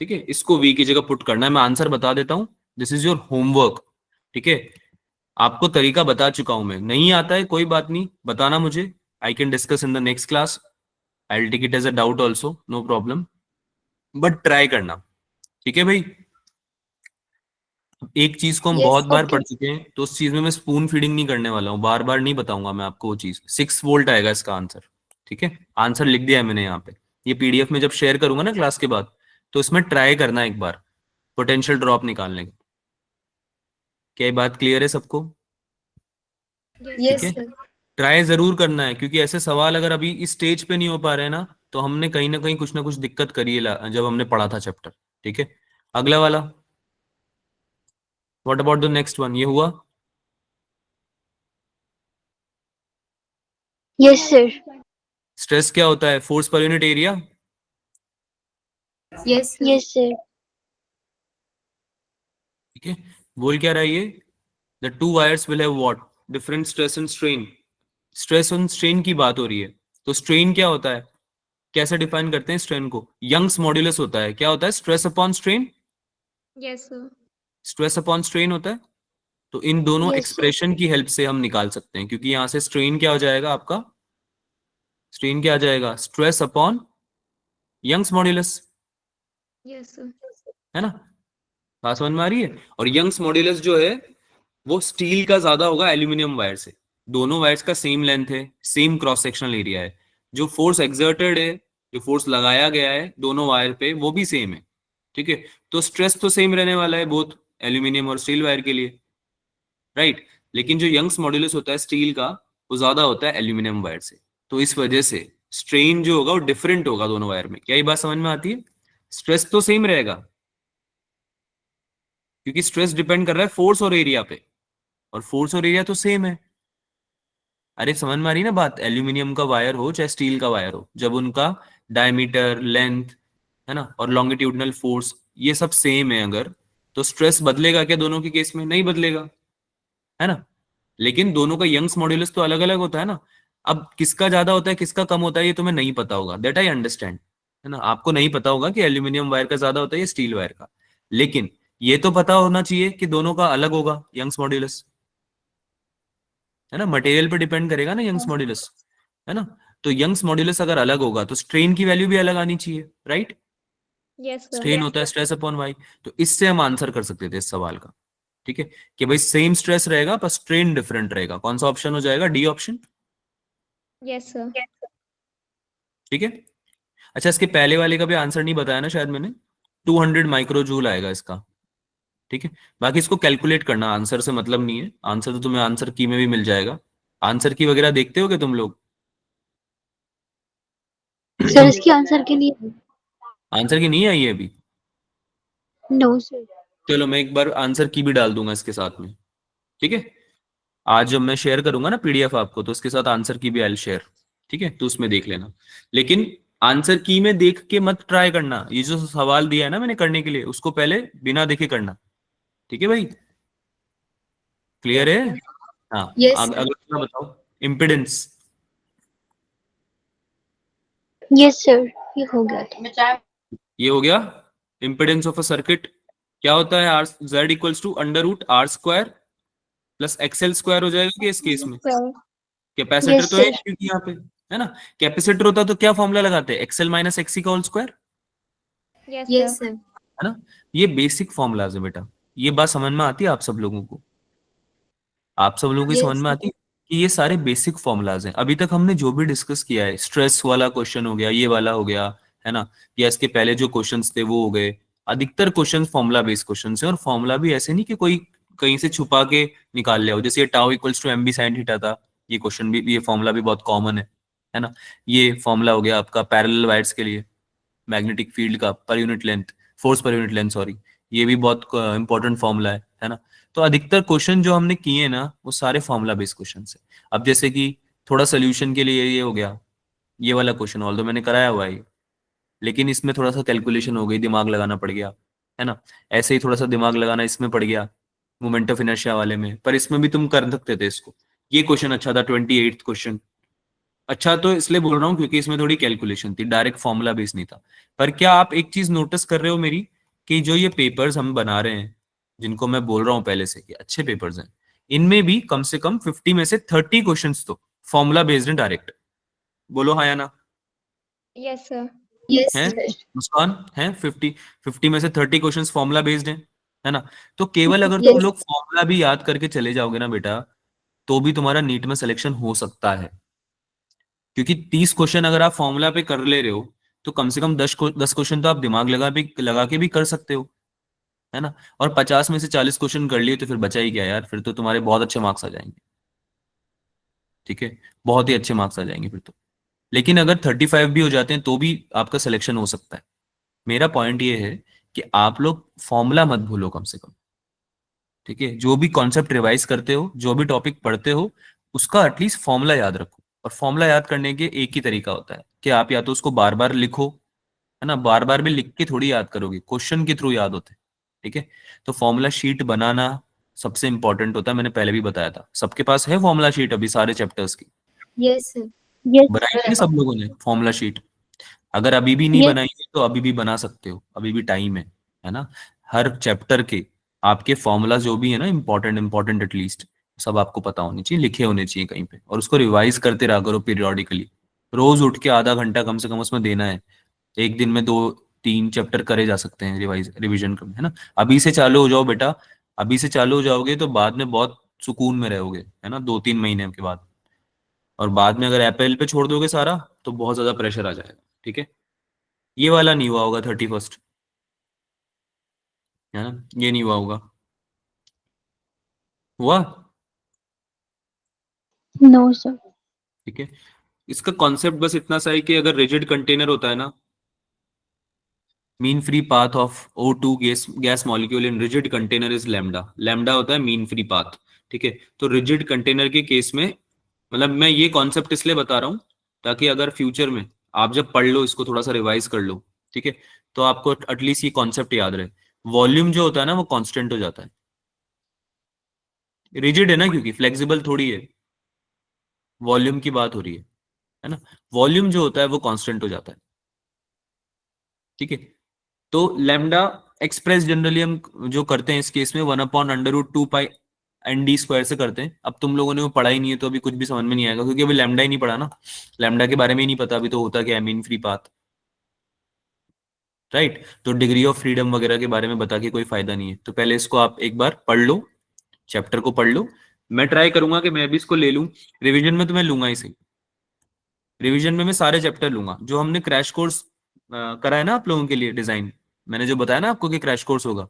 ठीक है, इसको वी की जगह पुट करना है। मैं आंसर बता देता हूं, दिस इज योर होमवर्क। ठीक है, आपको तरीका बता चुका हूं मैं। नहीं आता है कोई बात नहीं, बताना मुझे। I can discuss in the next class. I will take it as a doubt also, no problem, but try करना। ठीक है भाई? एक चीज को हम Yes, बहुत बार ओके। पढ़ चुके हैं, तो उस चीज में मैं स्पून फीडिंग नहीं करने वाला हूँ, बार बार नहीं बताऊंगा मैं आपको वो चीज। 6 वोल्ट आएगा इसका आंसर। ठीक है, आंसर लिख दिया है मैंने यहाँ पे। ये पीडीएफ में जब शेयर करूंगा ना क्लास के बाद, तो इसमें ट्राई करना एक बार पोटेंशियल ड्रॉप निकालने का। क्या ये बात क्लियर है सबको? Yes, ठीक yes, है, sir. sir. ट्राई जरूर करना है, क्योंकि ऐसे सवाल अगर अभी इस स्टेज पे नहीं हो पा रहे हैं ना, तो हमने कहीं ना कुछ दिक्कत करी है जब हमने पढ़ा था चैप्टर। ठीक है, अगला वाला, what about the next one? ये हुआ? Yes sir. स्ट्रेस क्या होता है? Force per unit area. Yes, sir. Yes sir. ठीक है, बोल क्या रहा है ये? The two wires will have what? Different stress and strain. Stress and strain की बात हो रही है, तो स्ट्रेन क्या होता है? कैसे डिफाइन करते हैं स्ट्रेन को? यंग्स मॉड्यूलस होता है। क्या होता है? Stress upon strain. Yes, sir. Stress upon strain होता है। तो इन दोनों यस सर। एक्सप्रेशन की हेल्प से हम निकाल सकते हैं, क्योंकि यहां से स्ट्रेन क्या हो जाएगा आपका? स्ट्रेन क्या आ जाएगा? Stress upon Young's modulus. Yes, sir. है ना? बात समझ में आ रही है? और यंग्स मॉड्यूलस जो है वो स्टील का ज्यादा होगा एल्यूमिनियम वायर से। दोनों वायर्स का सेम लेंथ है, सेम क्रॉस सेक्शनल एरिया है। जो फोर्स एक्सर्टेड है, जो फोर्स लगाया गया है दोनों वायर पे, वो भी सेम है। ठीक है, तो स्ट्रेस तो सेम रहने वाला है बोथ एल्यूमिनियम और स्टील वायर के लिए, राइट? लेकिन जो यंग्स मॉड्यूलस होता है स्टील का, वो ज्यादा होता है एल्यूमिनियम वायर से। तो इस वजह से स्ट्रेन जो होगा वो डिफरेंट होगा दोनों वायर में। क्या ये बात समझ में आती है? स्ट्रेस तो सेम रहेगा, क्योंकि स्ट्रेस डिपेंड कर रहा है फोर्स और एरिया पे, और फोर्स और एरिया तो सेम है। अरे समझ में आ रही ना बात? एल्यूमिनियम का वायर हो चाहे स्टील का वायर हो, जब उनका डायमीटर, लेंथ, है ना, और लॉन्गिट्यूडनल फोर्स ये सब सेम है अगर, तो स्ट्रेस बदलेगा क्या दोनों के केस में? नहीं बदलेगा, है ना? लेकिन दोनों का यंग्स मॉड्यूलस तो अलग अलग होता है ना। अब किसका ज्यादा होता है किसका कम होता है ये तुम्हें नहीं पता होगा, दैट आई अंडरस्टैंड। है ना, आपको नहीं पता होगा कि एल्यूमिनियम वायर का ज्यादा होता है या स्टील वायर का, लेकिन ये तो पता होना चाहिए कि दोनों का अलग होगा यंग्स मॉड्यूलस। है ना, मटेरियल पे डिपेंड करेगा ना यंग्स मॉड्यूलस। है ना, तो यंग्स मॉड्यूलस अगर अलग होगा तो स्ट्रेन की वैल्यू भी अलग आनी चाहिए, राइट? Yes, sir. स्ट्रेन होता है स्ट्रेस अपॉन वाई। तो इससे हम आंसर कर सकते थे इस सवाल का। ठीक है, कि भाई सेम स्ट्रेस रहेगा पर स्ट्रेन डिफरेंट रहेगा। कौन सा ऑप्शन हो जाएगा? D option. Yes, sir. ठीक है, अच्छा इसके पहले वाले का भी आंसर नहीं बताया ना शायद मैंने। 200 माइक्रो जूल आएगा इसका। ठीक है, बाकी इसको कैलकुलेट करना, आंसर से मतलब नहीं है। आंसर तो तुम्हें आंसर की में भी मिल जाएगा। आंसर की वगैरह देखते हो क्या तुम लोग? सर इसकी आंसर के लिए आंसर की नहीं आई है अभी? No sir. चलो मैं एक बार आंसर की भी डाल दूंगा इसके साथ में। ठीक है, आज जब मैं शेयर करूंगा ना पीडीएफ आपको, तो उसके साथ आंसर की भी आई शेयर। ठीक है, तो उसमें देख लेना। लेकिन आंसर की में देख के मत ट्राई करना। ये जो सवाल दिया है ना मैंने करने के लिए, उसको पहले बिना देखे करना। ठीक है भाई, क्लियर है? हाँ, Yes, sir. अगला बताओ, इम्पिडेंस। यस सर, ये हो गया था। ये हो गया इम्पिडेंस ऑफ अ सर्किट। क्या होता है? R Z equals to under root R square plus XL square हो जाएगा कि इस केस Yes, में? sir. कैपेसिटर Yes, तो है sir. क्योंकि यहाँ पे है ना, कैपेसिटर होता तो क्या फॉर्मूला लगाते हैं, एक्सएल माइनस एक्सी का whole square, Yes, Yes, sir. sir. है ना। ये बेसिक फॉर्मूलाज है बेटा, ये बात समझ में आती है आप सब लोगों को, आप सब लोगों की समझ Yes, में sir. आती है कि ये सारे बेसिक फॉर्मूलाज हैं। अभी तक हमने जो भी डिस्कस किया है, स्ट्रेस वाला क्वेश्चन हो गया, ये वाला हो गया, है ना, या इसके पहले जो क्वेश्चंस थे वो हो गए, अधिकतर क्वेश्चन फॉर्मूला बेस्ड क्वेश्चन है। और फॉर्मूला भी ऐसे नहीं कि कोई कहीं से छुपा के निकाल लिया हो, जैसे ये tau equals to M B sine theta था, ये क्वेश्चन भी, ये फॉर्मूला भी बहुत कॉमन है ना। ये फॉर्मूला हो गया आपका पैरेलल वायर्स के लिए, मैग्नेटिक फील्ड का per unit length, force per unit length sorry, ये भी बहुत इंपॉर्टेंट फॉर्मूला है ना। तो अधिकतर क्वेश्चन जो हमने किए हैं ना वो सारे फॉर्मूला बेस्ड क्वेश्चन है। अब जैसे कि थोड़ा सोल्यूशन के लिए ये हो गया, ये वाला क्वेश्चन ऑल्दो मैंने कराया हुआ है, लेकिन इसमें थोड़ा सा कैलकुलेशन हो गई, दिमाग लगाना पड़ गया, है ना। ऐसे ही थोड़ा सा दिमाग लगाना इसमें पड़ गया मोमेंट ऑफ इनर्शिया वाले में, पर इसमें भी तुम कर सकते थे इसको। ये क्वेश्चन अच्छा था, 28th क्वेश्चन अच्छा, तो इसलिए बोल रहा हूँ क्योंकि इसमें थोड़ी कैलकुलेशन थी, डायरेक्ट फॉर्मूला बेस नहीं था। पर क्या आप एक चीज नोटिस कर रहे हो मेरी, कि जो ये पेपर्स हम बना रहे हैं, जिनको मैं बोल रहा हूँ पहले से कि अच्छे पेपर्स हैं, इनमें भी कम से कम 50 में से 30 क्वेश्चंस तो फॉर्मूला बेस्ड हैं डायरेक्ट। बोलो हाँ या ना। Yes, sir. Yes, है sir. मुस्कान, है 50 में से 30 क्वेश्चंस फॉर्मूला बेस्ड हैं, है ना। तो केवल अगर तुम Yes. लोग फॉर्मूला भी याद करके चले जाओगे ना बेटा, तो भी तुम्हारा नीट में सिलेक्शन हो सकता है। क्योंकि 30 क्वेश्चन अगर आप फॉर्मूला पे कर ले रहे हो, तो कम से कम 10 क्वेश्चन तो आप दिमाग लगा के भी कर सकते हो, है ना। और 50 में से 40 क्वेश्चन कर लिए तो फिर बचा ही क्या यार, फिर तो तुम्हारे बहुत अच्छे मार्क्स आ जाएंगे, ठीक है, बहुत ही अच्छे मार्क्स आ जाएंगे फिर तो। लेकिन अगर 35 भी हो जाते हैं तो भी आपका सिलेक्शन हो सकता है। मेरा पॉइंट ये है कि आप लोग फॉर्मूला मत भूलो कम से कम, ठीक है। जो भी कॉन्सेप्ट रिवाइज करते हो, जो भी टॉपिक पढ़ते हो, उसका एटलीस्ट फॉर्मूला याद रखो। और फॉर्मूला याद करने के एक ही तरीका होता है कि आप या तो उसको बार बार लिखो, है ना, बार बार भी लिख के थोड़ी याद करोगे, क्वेश्चन के थ्रू याद होते हैं, ठीक है। तो फॉर्मूला शीट बनाना सबसे इंपॉर्टेंट होता है, मैंने पहले भी बताया था। सबके पास है फॉर्मूला शीट अभी सारे चैप्टर्स की? Yes, sir. Yes, बनाई है sir. सब लोगों ने फॉर्मूला शीट? अगर अभी भी नहीं Yes, बनाई है तो अभी भी बना सकते हो, अभी भी टाइम है ना। हर चैप्टर के आपके फॉर्मूला जो भी है ना, इंपॉर्टेंट इंपॉर्टेंट एटलीस्ट, सब आपको पता होने चाहिए, लिखे होने चाहिए कहीं पे, और उसको रिवाइज करते रहा करो पीरियोडिकली। रोज उठ के आधा घंटा कम से कम उसमें देना है। एक दिन में 2-3 चैप्टर करे जा सकते हैं रिविजन कर, है ना। अभी से चालू हो जाओ बेटा, अभी से चालू हो जाओगे तो बाद में बहुत सुकून में रहोगे, है ना, 2-3 महीने के बाद। और बाद में अगर अप्रैल पे छोड़ दोगे सारा, तो बहुत ज्यादा प्रेशर आ जाएगा, ठीक है। ये वाला नहीं हुआ होगा 31st, है ना, ये नहीं हुआ होगा, हुआ, no, sir. ठीक है। इसका कॉन्सेप्ट बस इतना सा है कि अगर रिजिड कंटेनर होता है ना, mean free path of O2 gas molecule in rigid container is lambda, lambda होता है मीन फ्री पाथ, ठीक है। तो रिजिड कंटेनर के केस में, मतलब मैं ये कॉन्सेप्ट इसलिए बता रहा हूँ ताकि अगर फ्यूचर में आप जब पढ़ लो इसको, थोड़ा सा रिवाइज कर लो, ठीक है, तो आपको एटलीस्ट ये कॉन्सेप्ट याद रहे। वॉल्यूम जो होता है ना वो कांस्टेंट हो जाता है, रिजिड है ना, क्योंकि फ्लेक्सिबल थोड़ी है, वॉल्यूम की बात हो रही है ना। वॉल्यूम जो होता है वो कांस्टेंट हो जाता है, ठीक है। तो लैम्डा एक्सप्रेस जनरली हम जो करते हैं इस केस में 1/√2 पाई ND स्क्वायर से करते हैं। अब तुम लोगों ने वो पढ़ा ही नहीं है तो अभी कुछ भी समझ में नहीं आएगा, क्योंकि अभी लैम्डा ही नहीं पढ़ा ना, लैम्डा के बारे में ही नहीं पता अभी तो होता क्या है, मीन फ्री पाथ, राइट। तो डिग्री ऑफ फ्रीडम वगैरह के बारे में बता के कोई फायदा नहीं है, तो पहले इसको आप एक बार पढ़ लो, चैप्टर को पढ़ लो। मैं ट्राई करूंगा कि मैं भी इसको ले लूं, रिवीजन में तो मैं लूंगा ही सही, रिवीजन में मैं सारे चैप्टर लूंगा जो हमने क्रैश कोर्स करा है ना आप लोगों के लिए डिजाइन, मैंने जो बताया ना आपको कि क्रैश कोर्स होगा,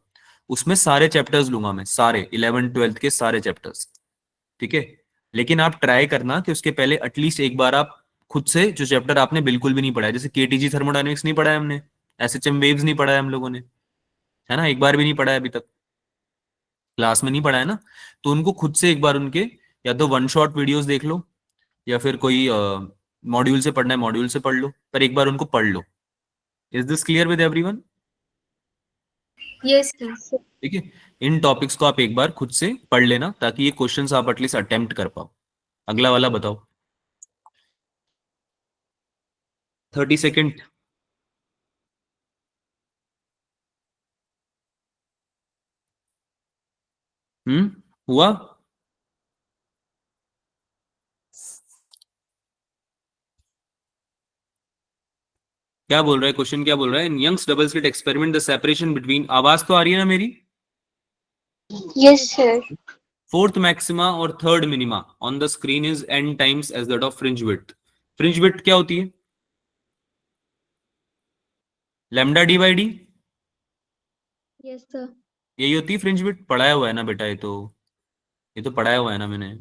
उसमें सारे चैप्टर्स लूंगा मैं, सारे 11th 12th के सारे चैप्टर्स, ठीक है। लेकिन आप ट्राई करना कि उसके पहले एटलीस्ट एक बार आप खुद से जो चैप्टर आपने बिल्कुल भी नहीं पढ़ा है, जैसे केटीजी थर्मोडायनेमिक्स नहीं पढ़ा है हमने, SHM वेव्स नहीं पढ़ा है हम लोगों ने, है ना, एक बार भी नहीं पढ़ा है अभी तक, क्लास में नहीं पढ़ा है ना, तो उनको खुद से एक बार उनके या तो वन शॉट वीडियोस देख लो, या फिर कोई मॉड्यूल से पढ़ना है मॉड्यूल से पढ़ लो, पर एक बार उनको पढ़ लो। Is this clear with everyone? Yes, sir. ठीक है, इन टॉपिक्स को आप एक बार खुद से पढ़ लेना ताकि ये क्वेश्चंस आप एटलीस्ट अटेम्प्ट कर पाओ। अगला वाला बताओ, 30 सेकेंड। हुआ? क्या बोल रहा है क्वेश्चन, क्या बोल रहा है? In Young's double slit experiment the separation between, आवाज तो आ रही है ना मेरी? Yes, sir. फोर्थ मैक्सिमा और third minima on the screen is n times as that of fringe width. Fringe width क्या होती है? Lambda D by D, Yes, sir. यही होती है फ्रिंज विड्थ. पढ़ाया हुआ है ना बेटा, ये तो पढ़ाया हुआ है ना मैंने.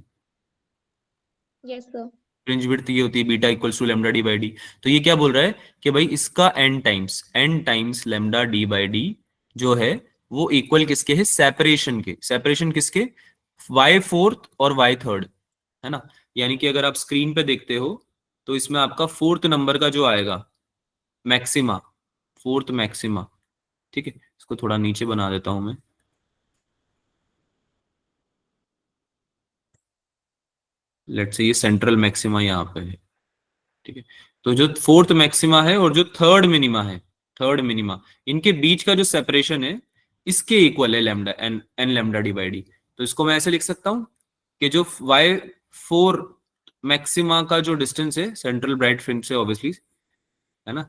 Yes, sir. फ्रिंज विड्थ ये होती है beta equals to lambda D by D. तो ये क्या बोल रहा है कि भाई इसका n times lambda D by D जो है वो इक्वल किसके है? सेपरेशन के. सेपरेशन किसके? y फोर्थ और y थर्ड, है ना. यानी कि अगर आप स्क्रीन पे देखते हो तो इसमें आपका फोर्थ नंबर का जो आएगा मैक्सिमा, फोर्थ मैक्सिमा, ठीक है. इसको थोड़ा नीचे बना देता हूं मैं. लेट्स से ये सेंट्रल मैक्सिमा यहाँ पे है, ठीक है. तो जो फोर्थ मैक्सिमा है और जो थर्ड मिनिमा है, थर्ड मिनिमा, इनके बीच का जो सेपरेशन है इसके इक्वल है lambda N lambda D by D. तो इसको मैं ऐसे लिख सकता हूं कि जो वाई फोर मैक्सिमा का जो डिस्टेंस है सेंट्रल ब्राइट फ्रिंज से ऑब्वियसली, है ना,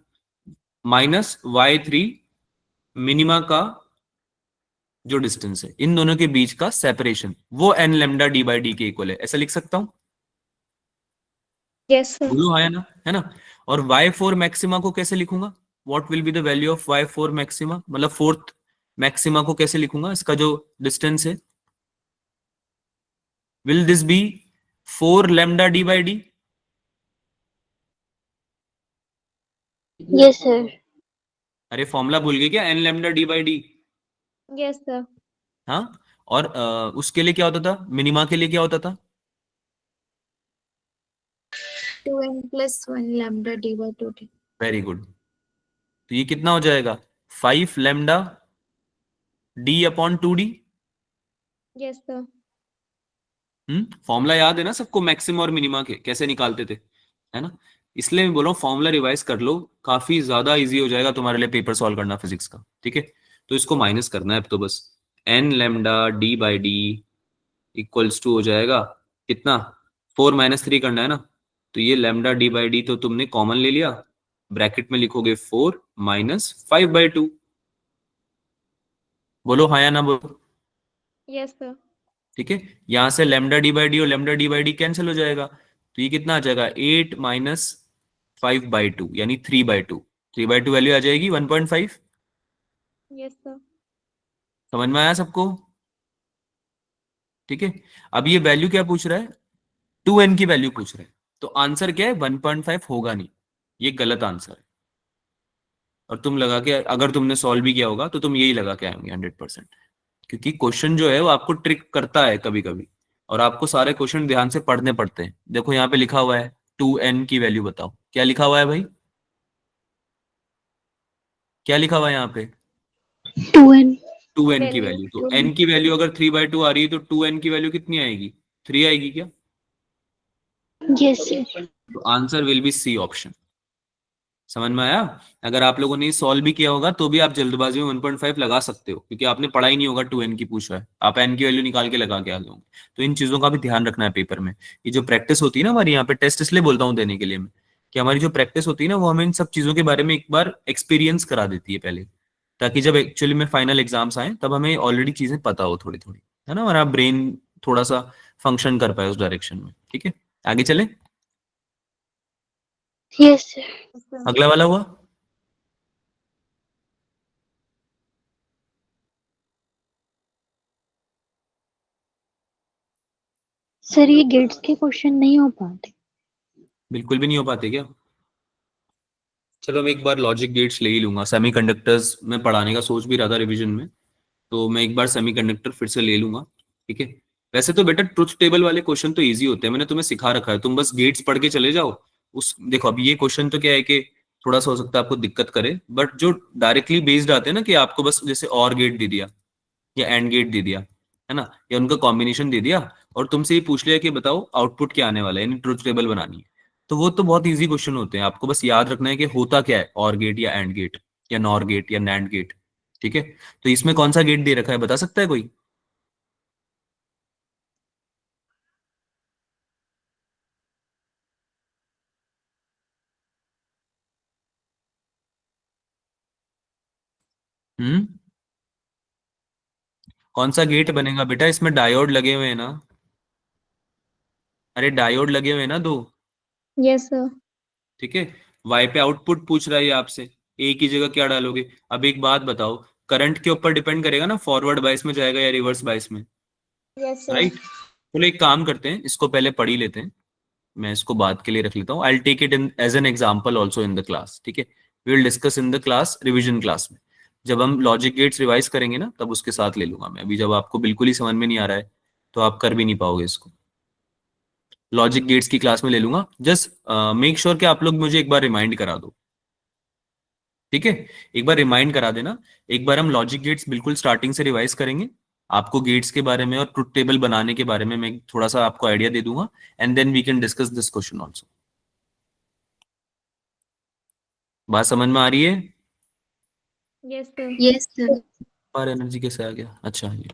माइनस वाई थ्री मिनिमा का जो डिस्टेंस है, इन दोनों के बीच का सेपरेशन वो N lambda D by D के इक्वल है. ऐसा लिख सकता हूं? Yes, sir. बोलो हाँ या ना, है ना. और वाई फोर मैक्सिमा को कैसे लिखूंगा? What will be the value of Y four maxima, मतलब फोर्थ मैक्सिमा को कैसे लिखूंगा? इसका जो डिस्टेंस है, will this be four lambda D by D? Yes, sir. अरे फॉर्मूला भूल गए क्या? N lambda D by D. Yes, sir. हाँ. और उसके लिए क्या होता था? मिनिमा के लिए क्या होता था? 2n plus 1 lambda d by 2t. Very good. तो ये कितना हो जाएगा? 5 lambda D upon two D. Yes, sir. Formula याद है ना सबको, मैक्सिमा और मिनिमा के कैसे निकालते थे, है ना. इसलिए मैं बोल रहा हूँ फॉर्मूला रिवाइज कर लो, काफी ज्यादा इजी हो जाएगा तुम्हारे लिए पेपर सॉल्व करना फिजिक्स का, ठीक है. तो इसको माइनस करना है अब तो बस. N lambda D by D equals to हो जाएगा कितना? 4 - 3 करना है ना. तो ये लैम्डा डी बाई डी तो तुमने कॉमन ले लिया, ब्रैकेट में लिखोगे 4 - 5/2. बोलो हाँ या ना बोलो. Yes, sir. ठीक है. यहां से लैम्डा डी बाई डी और lambda D by D cancel हो जाएगा. तो ये कितना आ जाएगा? 8 - 5/2 यानी 3/2. 3/2 वैल्यू आ जाएगी 1.5. Yes, sir. समझ में आया सबको? ठीक है. अब ये वैल्यू क्या पूछ रहा है? 2n की वैल्यू पूछ रहा है. तो आंसर क्या है? 1.5 होगा नहीं, ये गलत आंसर है. और तुम लगा के, अगर तुमने सॉल्व भी किया होगा तो तुम यही लगा के आएंगे 100%. क्योंकि क्वेश्चन जो है वो आपको ट्रिक करता है कभी कभी, और आपको सारे क्वेश्चन ध्यान से पढ़ने पड़ते हैं. देखो यहाँ पे लिखा हुआ है 2n की वैल्यू बताओ. क्या लिखा हुआ है भाई? क्या लिखा हुआ है यहाँ पे? 2n. 2n की Value. वैल्यू. तो n की वैल्यू अगर 3/2 आ रही है तो 2n की वैल्यू कितनी आएगी? 3 आएगी क्या? Yes, sir. तो answer will be C option. समझ में आया? अगर आप लोगों ने सॉल्व भी किया होगा तो भी आप जल्दबाजी में 1.5 लगा सकते हो, क्योंकि आपने पढ़ा ही नहीं होगा 2n की पूछ रहा है, आप n की वैल्यू निकाल के लगा के आ जाओगे. तो इन चीजों का भी ध्यान रखना है पेपर में. ये जो प्रैक्टिस होती है ना हमारी यहाँ पे, टेस्ट इसलिए बोलता हूँ देने के लिए मैं, कि हमारी जो प्रैक्टिस होती है ना वो हमें इन सब चीजों के बारे में एक बार एक्सपीरियंस करा देती है पहले, ताकि जब एक्चुअली में फाइनल एग्जाम्स आए तब हमें ऑलरेडी चीजें पता हो थोड़ी थोड़ी, है ना, हमारा ब्रेन थोड़ा सा फंक्शन कर पाए उस डायरेक्शन में. ठीक है, आगे चले. Yes, sir. Yes, sir. अगला वाला हुआ. सर ये गेट्स के क्वेश्चन नहीं हो पाते. बिल्कुल भी नहीं हो पाते क्या? चलो मैं एक बार लॉजिक गेट्स ले ही लूंगा. सेमीकंडक्टर्स में पढ़ाने का सोच भी रहा था रिवीजन में, तो मैं एक बार सेमीकंडक्टर फिर से ले लूंगा. ठीक है. वैसे तो बेटा ट्रुथ टेबल वाले क्वेश्चन तो इजी होते हैं, मैंने तुम्हें सिखा रखा है, तुम बस गेट्स पढ़ के चले जाओ. उस देखो अब ये क्वेश्चन तो क्या है कि थोड़ा सा हो सकता है आपको दिक्कत करे, बट जो डायरेक्टली बेस्ड आते हैं ना, कि आपको बस जैसे और गेट दे दिया या एंड गेट दे दिया, है ना, या उनका कॉम्बिनेशन दे दिया, और तुमसे ये पूछ लिया कि बताओ आउटपुट क्या आने वाला है, यानी ट्रुथ टेबल बनानी है, तो वो तो बहुत इजी क्वेश्चन होते हैं. आपको बस याद रखना है कि होता क्या है, और गेट या एंड गेट या नॉर गेट या नैंड गेट. ठीक है. तो इसमें कौन सा गेट दे रखा है बता सकता है कोई? कौन सा गेट बनेगा बेटा? इसमें डायोड लगे हुए हैं ना? अरे डायोड लगे हुए हैं ना 2। Yes, sir. ठीक है, वाई पे आउटपुट पूछ रहा है ये आपसे, ए की जगह क्या डालोगे? अब एक बात बताओ, करंट के ऊपर डिपेंड करेगा ना, फॉरवर्ड बायस में जाएगा या रिवर्स बायस में, Yes, sir. राइट? चलो एक काम करते हैं, इसको पहले पढ़ ही लेते हैं, मैं इसको बात के लिए रख लेता हूँ। I take it in as an example also in the class, ठीक है? We will discuss in the class, revision class में जब हम लॉजिक गेट्स रिवाइज करेंगे ना, तब उसके साथ ले लूंगा मैं। अभी जब आपको बिल्कुल ही समझ में नहीं आ रहा है तो आप कर भी नहीं पाओगे इसको, लॉजिक गेट्स की क्लास में ले लूंगा। जस्ट मेक श्योर कि आप लोग मुझे एक बार रिमाइंड करा दो, ठीक है? एक बार रिमाइंड करा देना। एक बार हम लॉजिक गेट्स बिल्कुल स्टार्टिंग से रिवाइज करेंगे, आपको गेट्स के बारे में और ट्रुथ टेबल बनाने के बारे में मैं थोड़ा सा आपको आइडिया दे दूंगा, and then we can discuss this question also. बात समझ में आ रही है? Yes, sir. Yes sir. और एनर्जी कैसे आ गया? अच्छा, ये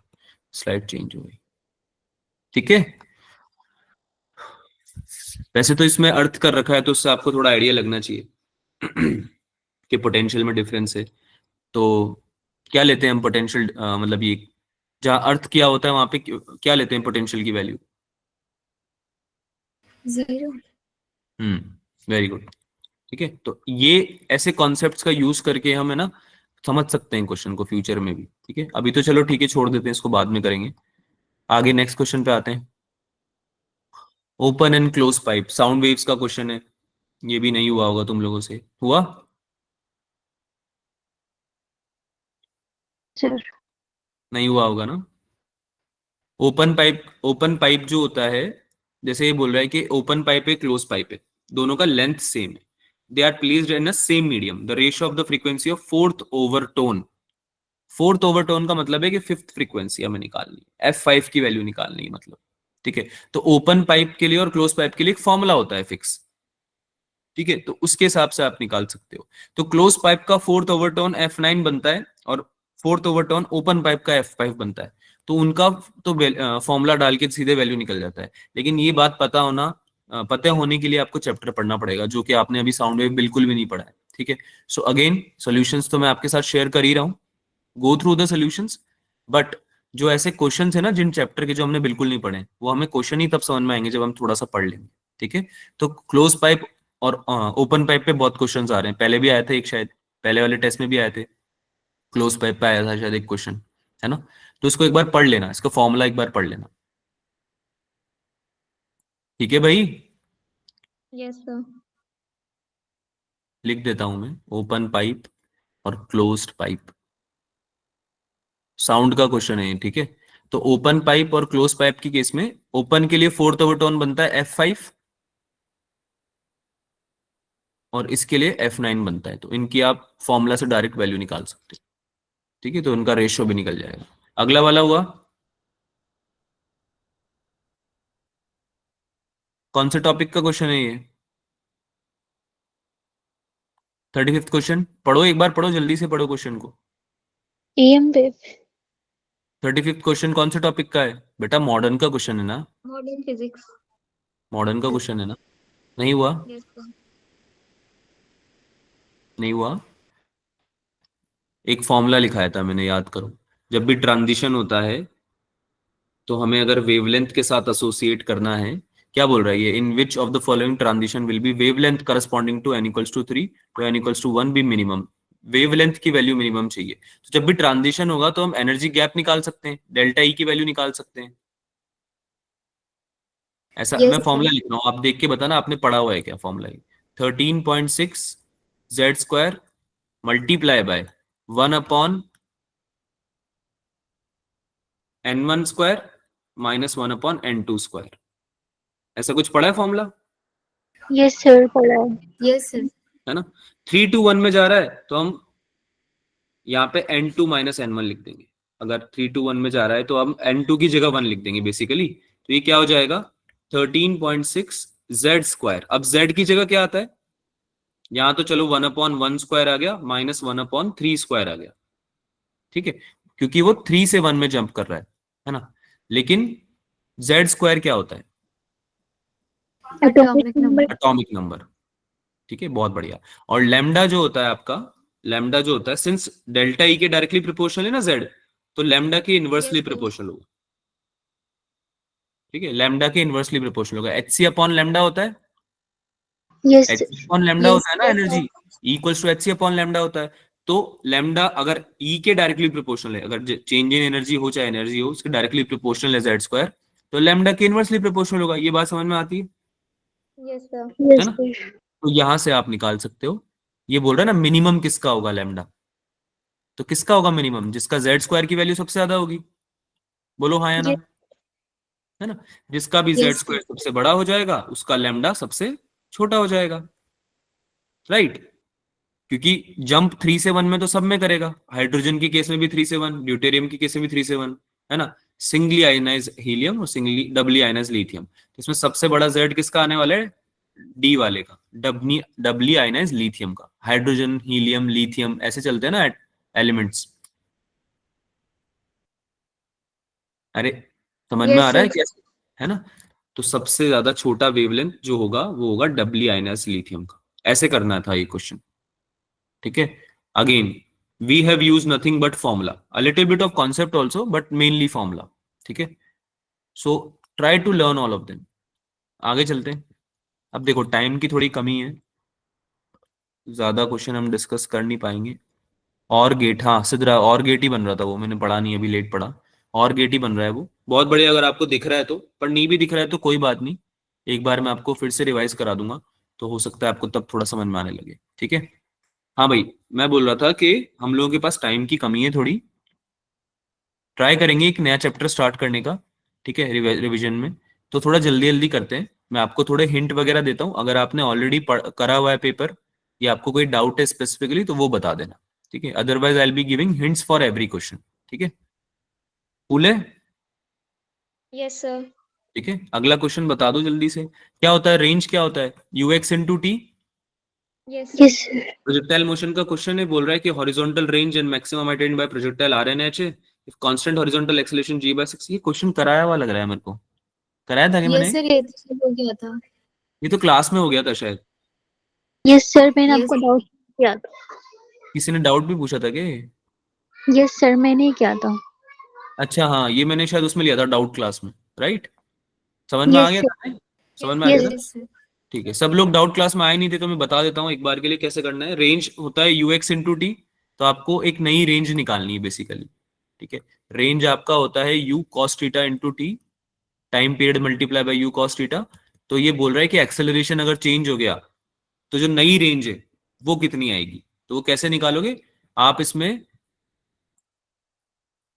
स्लाइड चेंज हो गई, ठीक है? वैसे तो इसमें अर्थ कर रखा है तो उससे आपको थोड़ा आइडिया लगना चाहिए कि पोटेंशियल में डिफरेंस है। तो क्या लेते हैं हम पोटेंशियल, मतलब ये जहाँ अर्थ किया होता है वहां पे क्या लेते हैं पोटेंशियल की वैल्यू? 0। वेरी गुड, ठीक है? तो ये ऐसे कॉन्सेप्ट्स का यूज करके हम, है ना, समझ सकते हैं क्वेश्चन को फ्यूचर में भी, ठीक है? अभी तो चलो ठीक है, छोड़ देते हैं इसको, बाद में करेंगे। आगे नेक्स्ट क्वेश्चन पे आते हैं। Open and close pipe, sound waves का क्वेश्चन है, ये भी नहीं हुआ होगा तुम लोगों से, हुआ? Sir. नहीं हुआ होगा ना? ओपन पाइप जो होता है, जैसे ये बोल रहा है कि ओपन पाइप है, क्लोज पाइप है, दोनों का लेंथ सेम है, they are placed in a same medium, the ratio of the frequency of fourth overtone. Fourth overtone का मतलब है कि फिफ्थ फ्रीक्वेंसी हमें निकालनी है, F5 की वैल्यू निकालनी है मतलब, ठीक है? तो ओपन पाइप के लिए और क्लोज पाइप के लिए एक फॉर्मूला होता है फिक्स, ठीक है? तो उसके हिसाब से आप निकाल सकते हो। तो क्लोज पाइप का फोर्थ ओवरटोन F9 बनता है और फोर्थ ओवरटोन ओपन पाइप का F5 बनता है। तो उनका तो फॉर्मूला डाल के सीधे वैल्यू निकल जाता है। लेकिन ये बात पता होने के लिए आपको चैप्टर पढ़ना पड़ेगा, जो कि आपने अभी साउंड वेव बिल्कुल भी नहीं पढ़ा है, ठीक है? सो अगेन सॉल्यूशंस तो मैं आपके साथ शेयर कर ही रहा हूँ, go through the solutions. But जो ऐसे क्वेश्चंस है ना जिन चैप्टर के जो हमने बिल्कुल नहीं पढ़े, वो हमें क्वेश्चन ही तब समझ में आएंगे जब हम थोड़ा सा पढ़ लेंगे, ठीक है? तो क्लोज पाइप और ओपन पाइप पे बहुत क्वेश्चंस आ रहे हैं, पहले भी आए थे एक, शायद पहले वाले टेस्ट में भी आए थे, क्लोज पाइप पे आया था शायद एक क्वेश्चन, है ना? तो इसको एक बार पढ़ लेना, इसका फॉर्मूला एक बार पढ़ लेना, ठीक है भाई? Yes, sir. लिख देता हूं मैं, ओपन पाइप और क्लोज्ड पाइप, साउंड का क्वेश्चन है ये, ठीक है? तो ओपन पाइप और क्लोज पाइप की केस में ओपन के लिए फोर्थ ओवरटोन बनता है F5 और इसके लिए F9 बनता है। तो इनकी आप फॉर्मूला से डायरेक्ट वैल्यू निकाल सकते हो, ठीक है? तो उनका रेशियो भी निकल जाएगा। अगला वाला हुआ, कौन से टॉपिक का क्वेश्चन है ये? 35th क्वेश्चन पढ़ो, एक बार पढ़ो, जल्दी से पढ़ो क्वेश्चन को। AM wave. 35th क्वेश्चन कौन से टॉपिक का है बेटा? मॉडर्न का क्वेश्चन है ना? Modern physics. मॉडर्न का क्वेश्चन है ना? नहीं हुआ? Yes, sir. नहीं हुआ? एक फॉर्मूला लिखाया था मैंने, याद करो। जब भी ट्रांजिशन होता है तो हमें अगर वेवलेंथ के साथ एसोसिएट करना है, क्या बोल रहा है ये? In which of the following transition will be wavelength corresponding to n=3 तो n=1 भी मिनिमम, वेवलेंथ की वैल्यू मिनिमम चाहिए। तो जब भी ट्रांजिशन होगा तो हम एनर्जी गैप निकाल सकते हैं, डेल्टा ई की वैल्यू निकाल सकते हैं। ऐसा Yes, मैं फॉर्मूला sir. लिख रहा हूँ, आप देख के बताना आपने पढ़ा हुआ है क्या formula. 13.6 Z² multiply by 1/n1² minus 1/n2²। ऐसा कुछ पढ़ा है फॉर्मूला, Yes, sir. पढ़ा है. Yes, sir. है ना? 3 to 1 में जा रहा है तो हम यहाँ पे n2 माइनस n1 लिख देंगे। अगर 3 to 1 में जा रहा है तो हम n2 की जगह 1 लिख देंगे बेसिकली। तो ये क्या हो जाएगा? 13.6 Z²। अब z की जगह क्या आता है? यहाँ तो चलो 1/1² आ गया, माइनस 1/3² आ गया, ठीक है? क्योंकि वो 3 से 1 में जंप कर रहा है ना? लेकिन Z² क्या होता है? Atomic Atomic number. number. Atomic number, ठीक है? बहुत बढ़िया। और लैम्डा जो होता है आपका, लैम्डा जो होता है, सिंस डेल्टा ई के डायरेक्टली प्रोपोर्शनल है ना z, तो लैम्डा के इनवर्सली Yes, sir. प्रोपोर्शनल होगा। ठीक है, लैम्डा के इनवर्सली प्रोपोर्शनल होगा। एच सी अपॉन लैम्डा होता है, Yes, H sir. Upon lambda Yes, होता है ना, yes, sir. Energy equals to H C upon lambda होता है। तो लैम्डा अगर ई के डायरेक्टली प्रोपोर्शनल है, अगर चेंज इन एनर्जी हो चाहे एनर्जी हो, उसके डायरेक्टली प्रोपोर्शनल है जेड स्क्वायर, तो लैम्डा के इनवर्सली प्रोपोर्शनल होगा। ये बात समझ में आती है Yes, sir. है Yes, ना? sir. तो यहां से आप निकाल सकते हो। ये बोल रहा है ना मिनिमम किसका होगा लैम्डा, तो किसका होगा मिनिमम? जिसका जेड स्क्वायर की वैल्यू सबसे ज्यादा होगी। बोलो हाँ या ना, Yes. है ना? जिसका भी जेड yes, स्क्वायर सबसे बड़ा हो जाएगा उसका लैम्डा सबसे छोटा हो जाएगा, राइट? क्योंकि जंप 3 से 1 में तो सब में करेगा, हाइड्रोजन की केस में भी 3 से 1, ड्यूटेरियम की केस में भी 3 से 1, है ना? सिंगली आयनाइज हीलियम और सिंगली डबली आयनाइज लिथियम, तो इसमें सबसे बड़ा जेड किसका आने वाला है? डी वाले का, डबली आयनाइज लिथियम का। हाइड्रोजन, हीलियम, लिथियम ऐसे चलते हैं ना एलिमेंट्स। अरे समझ में yes, आ रहा है sir. कैसे, है ना? तो सबसे ज्यादा छोटा वेवलेंथ जो होगा वो होगा डबली आयनाइज लिथियम का। ऐसे करना था ये क्वेश्चन, ठीक है? Again we have use nothing but formula, a little bit of concept also, but mainly formula, ठीक है? So try to learn all of them. आगे चलते हैं। अब देखो टाइम की थोड़ी कमी है, ज्यादा क्वेश्चन हम डिस्कस कर नहीं पाएंगे। और गेट, हाँ सिद्रा और गेट ही बन रहा था वो, मैंने पढ़ा नहीं, अभी लेट पढ़ा। और गेट ही बन रहा है वो, बहुत बढ़िया। अगर आपको दिख रहा है तो, पर नहीं भी दिख रहा है तो कोई बात नहीं, एक बार मैं आपको फिर से रिवाइज करा दूंगा, तो हो सकता है आपको तब थोड़ा समझ में आने लगे, ठीक है? हाँ भाई, मैं बोल रहा था कि हम लोगों के पास टाइम की कमी है थोड़ी, ट्राई करेंगे एक नया चैप्टर स्टार्ट करने का, ठीक है, रिवीजन में। तो थोड़ा जल्दी जल्दी करते हैं, मैं आपको थोड़े हिंट वगैरह देता हूँ। अगर आपने ऑलरेडी करा हुआ है पेपर या आपको कोई डाउट है स्पेसिफिकली तो वो बता देना, ठीक है? Otherwise I will be giving hints for every question, ठीक है? कूल है? Yes, sir. ठीक है, अगला क्वेश्चन बता दो जल्दी से। क्या होता है रेंज? क्या होता है? U x into t. Yes, sir. Yes, sir. Projectile motion का क्वेश्चन है, बोल रहा है कि horizontal range and maximum attained by projectile R and H if constant horizontal acceleration g by 6। ये क्वेश्चन कराया हुआ लग रहा है मेरे को, कराया था कि मैंने? yes, sir. ये तो सब हो गया था। ये तो क्लास में हो गया था शायद। Yes, sir. मैंने Yes. आपको डाउट किया था। किसी ने डाउट भी पूछा था कि? Yes, sir. मैंने ही किया था। अच्छा हाँ, ये मैंने शायद उसमें लिया था डाउट क्लास में, राइट? समझ में आ Yes, गया sir. था नहीं? समझ Yes, में आ Yes, गया sir. था? yes, sir. ठीक है, सब लोग डाउट क्लास में आए नहीं थे तो मैं बता देता हूँ एक बार के लिए कैसे करना है। रेंज होता है यू एक्स इंटू टी, तो आपको एक नई रेंज निकालनी है बेसिकली, ठीक है? रेंज आपका होता है you cos theta into T, time period multiply by you cos theta. तो ये बोल रहा है कि एक्सेलरेशन अगर चेंज हो गया तो जो नई रेंज है वो कितनी आएगी, तो वो कैसे निकालोगे आप? इसमें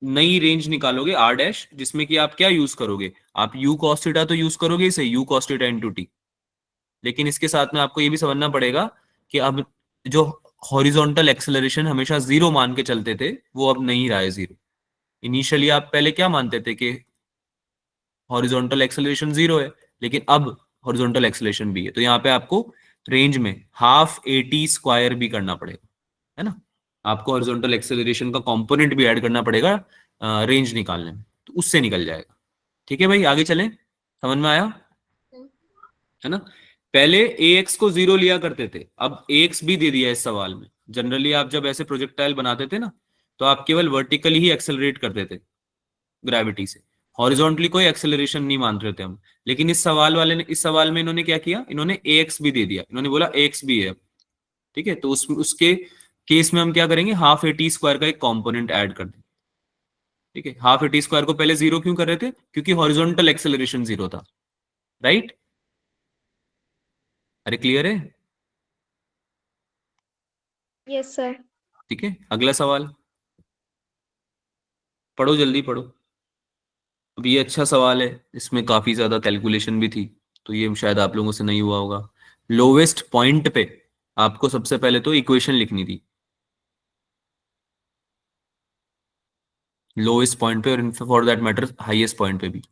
नई रेंज निकालोगे आर डैश, जिसमें कि आप क्या यूज करोगे? आप यू कॉस थीटा तो यूज करोगे इसे, you cos theta into T, लेकिन इसके साथ में आपको ये भी समझना पड़ेगा कि अब जो हॉरिजॉन्टल एक्सेलरेशन हमेशा जीरो मान के चलते थे वो अब नहीं रहा है जीरो। इनिशियली आप पहले क्या मानते थे कि हॉरिजॉन्टल एक्सेलरेशन जीरो है, लेकिन अब हॉरिजॉन्टल एक्सेलरेशन भी है, तो यहाँ पे आपको रेंज में हाफ ए टी स्क्वायर भी करना पड़ेगा, है ना? आपको हॉरिजॉन्टल एक्सेलरेशन का कंपोनेंट भी ऐड करना पड़ेगा रेंज निकालने में, तो उससे निकल जाएगा। ठीक है भाई, आगे चलें, समझ में आया? है ना? पहले ए एक्स को जीरो लिया करते थे, अब ए एक्स भी दे दिया इस सवाल में। जनरली आप जब ऐसे प्रोजेक्टाइल बनाते थे ना, तो आप केवल वर्टिकली ही एक्सेलरेट करते थे ग्रेविटी से, हॉरिजॉन्टली कोई एक्सेलरेशन नहीं मान रहे थे हम। लेकिन इस सवाल में इन्होंने क्या किया, इन्होंने ए एक्स भी दे दिया, इन्होंने बोला ए एक्स भी है। ठीक है, तो उसके केस में हम क्या करेंगे, हाफ ए टी स्क्वायर का एक कॉम्पोनेंट ऐड कर देंगे। ठीक है, हाफ ए टी स्क्वायर को पहले जीरो क्यों कर रहे थे? क्योंकि हॉरिजॉन्टल एक्सेलरेशन जीरो था, राइट? अरे क्लियर है? Yes, sir. ठीक है, अगला सवाल पढ़ो, जल्दी पढ़ो। अब ये अच्छा सवाल है, इसमें काफी ज्यादा कैलकुलेशन भी थी, तो ये शायद आप लोगों से नहीं हुआ होगा। लोवेस्ट पॉइंट पे आपको सबसे पहले तो इक्वेशन लिखनी थी, लोएस्ट पॉइंट पे और for that matter highest point पे भी।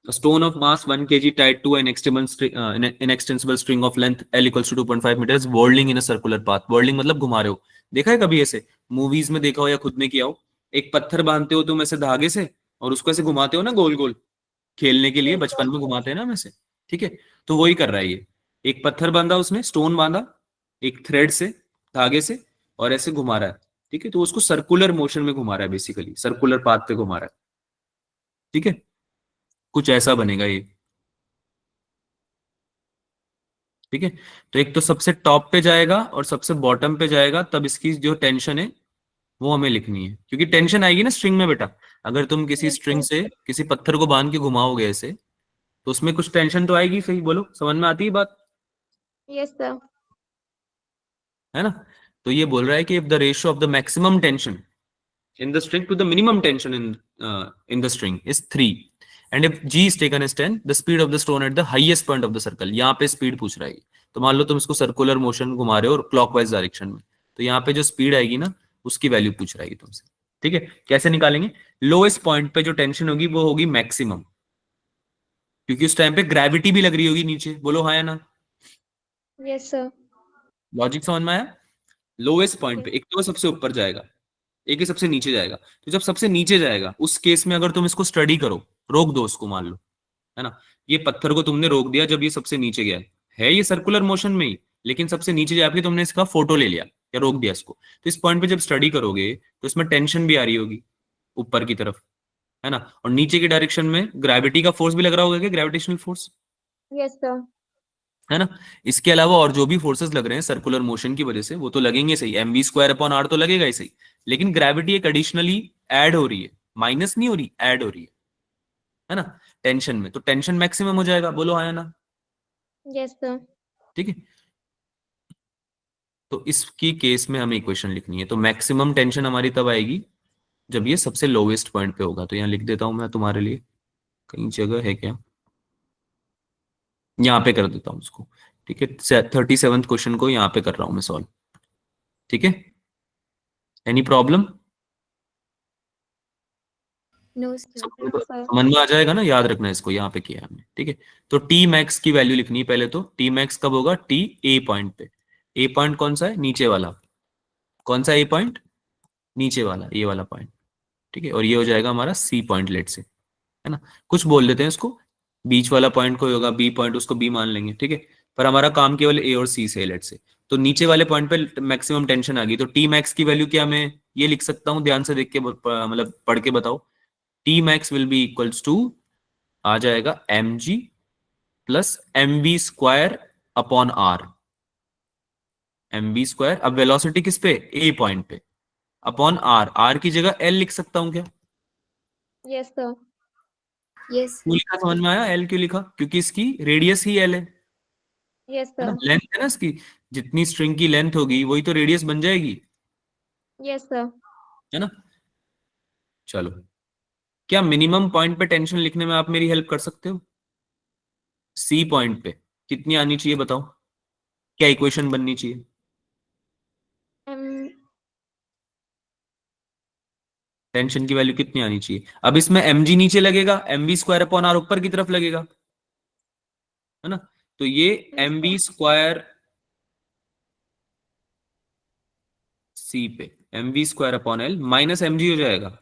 A stone of mass 1 kg tied to an inextensible string of length L equals to 2.5 meters whirling in a circular path. whirling मतलब घुमा रहे हो, देखा है कभी ऐसे? मूवीज में देखा हो या खुद में किया हो? एक पत्थर बांधते हो तुम ऐसे धागे से और उसको ऐसे घुमाते हो ना गोल गोल, खेलने के लिए बचपन में घुमाते हैं ना वैसे। ठीक है, तो वही कर रहा है ये। एक पत्थर बांधा उसने, स्टोन बांधा एक थ्रेड से, धागे से और ऐसे घुमा रहा है, ठीक है, तो उसको सर्कुलर मोशन में घुमा रहा है, बेसिकली सर्कुलर पाथ पे घुमा रहा है, ठीक है, कुछ ऐसा बनेगा ये, ठीक है। तो एक तो सबसे टॉप पे जाएगा और सबसे बॉटम पे जाएगा, तब इसकी जो टेंशन है वो हमें लिखनी है, क्योंकि टेंशन आएगी ना स्ट्रिंग में बेटा। अगर तुम किसी Yes, स्ट्रिंग sir. से किसी पत्थर को बांध के घुमाओगे ऐसे, तो उसमें कुछ टेंशन तो आएगी, सही बोलो, समझ में आती है बात, Yes, sir. है ना। तो ये बोल रहा है कि if the ratio of the maximum tension in the string to the minimum tension in the string is 3 and if g is taken as 10 the speed of the stone at the highest point of the circle, यहाँ पे speed पूछ रहा है। तो मान लो तुम इसको circular motion घुमा रहे हो और क्लॉकवाइज डायरेक्शन में, तो यहाँ पे जो स्पीड आएगी ना उसकी वैल्यू पूछ रहा है तुमसे, ठीक है। कैसे निकालेंगे? लोएस्ट पॉइंट पे जो टेंशन होगी वो होगी मैक्सिमम, क्योंकि उस टाइम पे ग्रेविटी भी लग रही होगी नीचे, बोलो हाँ या ना। Yes, sir. लॉजिक समझ में आया? लोएस्ट पॉइंट पे Yes. एक तो वो सबसे ऊपर जाएगा, एक ही सबसे नीचे जाएगा। तो जब सबसे नीचे जाएगा उस केस में अगर तुम इसको स्टडी करो, रोक दो उसको, मान लो, है ना, ये पत्थर को तुमने रोक दिया जब ये सबसे नीचे गया है ये सर्कुलर मोशन में ही, लेकिन सबसे नीचे जाके तुमने इसका फोटो ले लिया या रोक दिया इसको, तो इस पॉइंट पे जब स्टडी करोगे तो इसमें टेंशन भी आ रही होगी ऊपर की तरफ, है ना, और नीचे की डायरेक्शन में ग्रेविटी का फोर्स भी लग रहा होगा, क्या ग्रेविटेशनल फोर्स, Yes, sir. है ना। इसके अलावा और जो भी फोर्सेस लग रहे हैं सर्कुलर मोशन की वजह से वो तो लगेंगे सही, mv² / r तो लगेगा ही सही, लेकिन ग्रेविटी एक एडिशनली ऐड हो रही है, माइनस नहीं हो रही, ऐड हो रही है ना, टेंशन में, तो टेंशन मैक्सिमम हो जाएगा, बोलो हाँ या ना, Yes, sir. ठीक है। तो इसकी केस में हमें इक्वेशन लिखनी है, तो मैक्सिमम टेंशन हमारी तब आएगी जब ये सबसे लोवेस्ट पॉइंट पे होगा। तो यहाँ लिख देता हूं मैं तुम्हारे लिए, कहीं जगह है क्या, यहाँ पे कर देता हूँ उसको, ठीक है। 37th क्वेश्चन को यहाँ पे कर रहा हूं मैं सॉल्व, ठीक है। Any problem? No sir. No, sir. समझ में आ जाएगा ना, याद रखना इसको, यहाँ पे किया है हमने, ठीक है। तो टी मैक्स की वैल्यू लिखनी है पहले, तो टी मैक्स कब होगा? टी ए पॉइंट पे। ए पॉइंट कौन सा है? नीचे वाला। कौन सा ए पॉइंट? नीचे वाला, ये वाला पॉइंट, ठीक है। और ये हो जाएगा हमारा सी पॉइंट लेट से, है ना, कुछ बोल देते हैं इसको, बीच वाला पॉइंट कोई होगा बी पॉइंट, उसको बी मान लेंगे, ठीक है। पर हमारा काम केवल ए और सी से है लेट से। तो नीचे वाले पॉइंट पे मैक्सिमम टेंशन आ गई, तो टी मैक्स की वैल्यू क्या, मैं ये लिख सकता हूँ, ध्यान से देख के मतलब पढ़ के बताओ। T max will be equals to, आ जाएगा m g plus m we square upon r. M we square, अब वेलोसिटी किस पे? ए पॉइंट पे, अपॉन आर, आर की जगह एल लिख सकता हूं क्या? Yes, sir. यस क्यों लिखा, समझ में आया एल क्यों लिखा? क्योंकि इसकी रेडियस ही एल है Yes, ना, sir. लेंथ है ना इसकी, जितनी स्ट्रिंग की लेंथ होगी वही तो रेडियस बन जाएगी, Yes, sir. है ना। चलो, क्या मिनिमम पॉइंट पे टेंशन लिखने में आप मेरी हेल्प कर सकते हो? सी पॉइंट पे कितनी आनी चाहिए बताओ, क्या इक्वेशन बननी चाहिए? Um, टेंशन की वैल्यू कितनी आनी चाहिए? अब इसमें mg नीचे लगेगा, mv² / r ऊपर की तरफ लगेगा, है ना। तो ये mv² सी पे mv² / l माइनस mg हो जाएगा,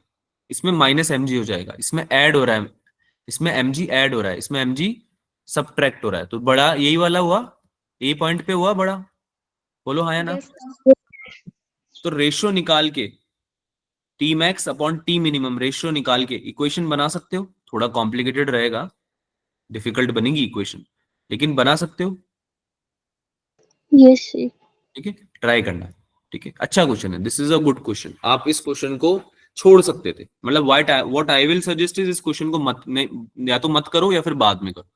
इसमें माइनस mg हो जाएगा, इसमें ऐड हो रहा है, इसमें mg ऐड हो रहा है, इसमें mg सबट्रैक्ट हो रहा है, तो बड़ा यही वाला हुआ, ए पॉइंट पे हुआ बड़ा, बोलो हाँ या ना। yes, sir. तो रेशियो निकाल के, T max upon T minimum ratio निकाल के इक्वेशन बना सकते हो, थोड़ा कॉम्प्लिकेटेड रहेगा, डिफिकल्ट बनेगी इक्वेशन, लेकिन बना सकते हो, Yes, sir. ठीक है, ट्राई करना, ठीक है। अच्छा क्वेश्चन है, this is a good question, आप इस क्वेश्चन को छोड़ सकते थे, मतलब what I will suggest is इस क्वेश्चन को मत नहीं, या तो मत करो या फिर बाद में करो,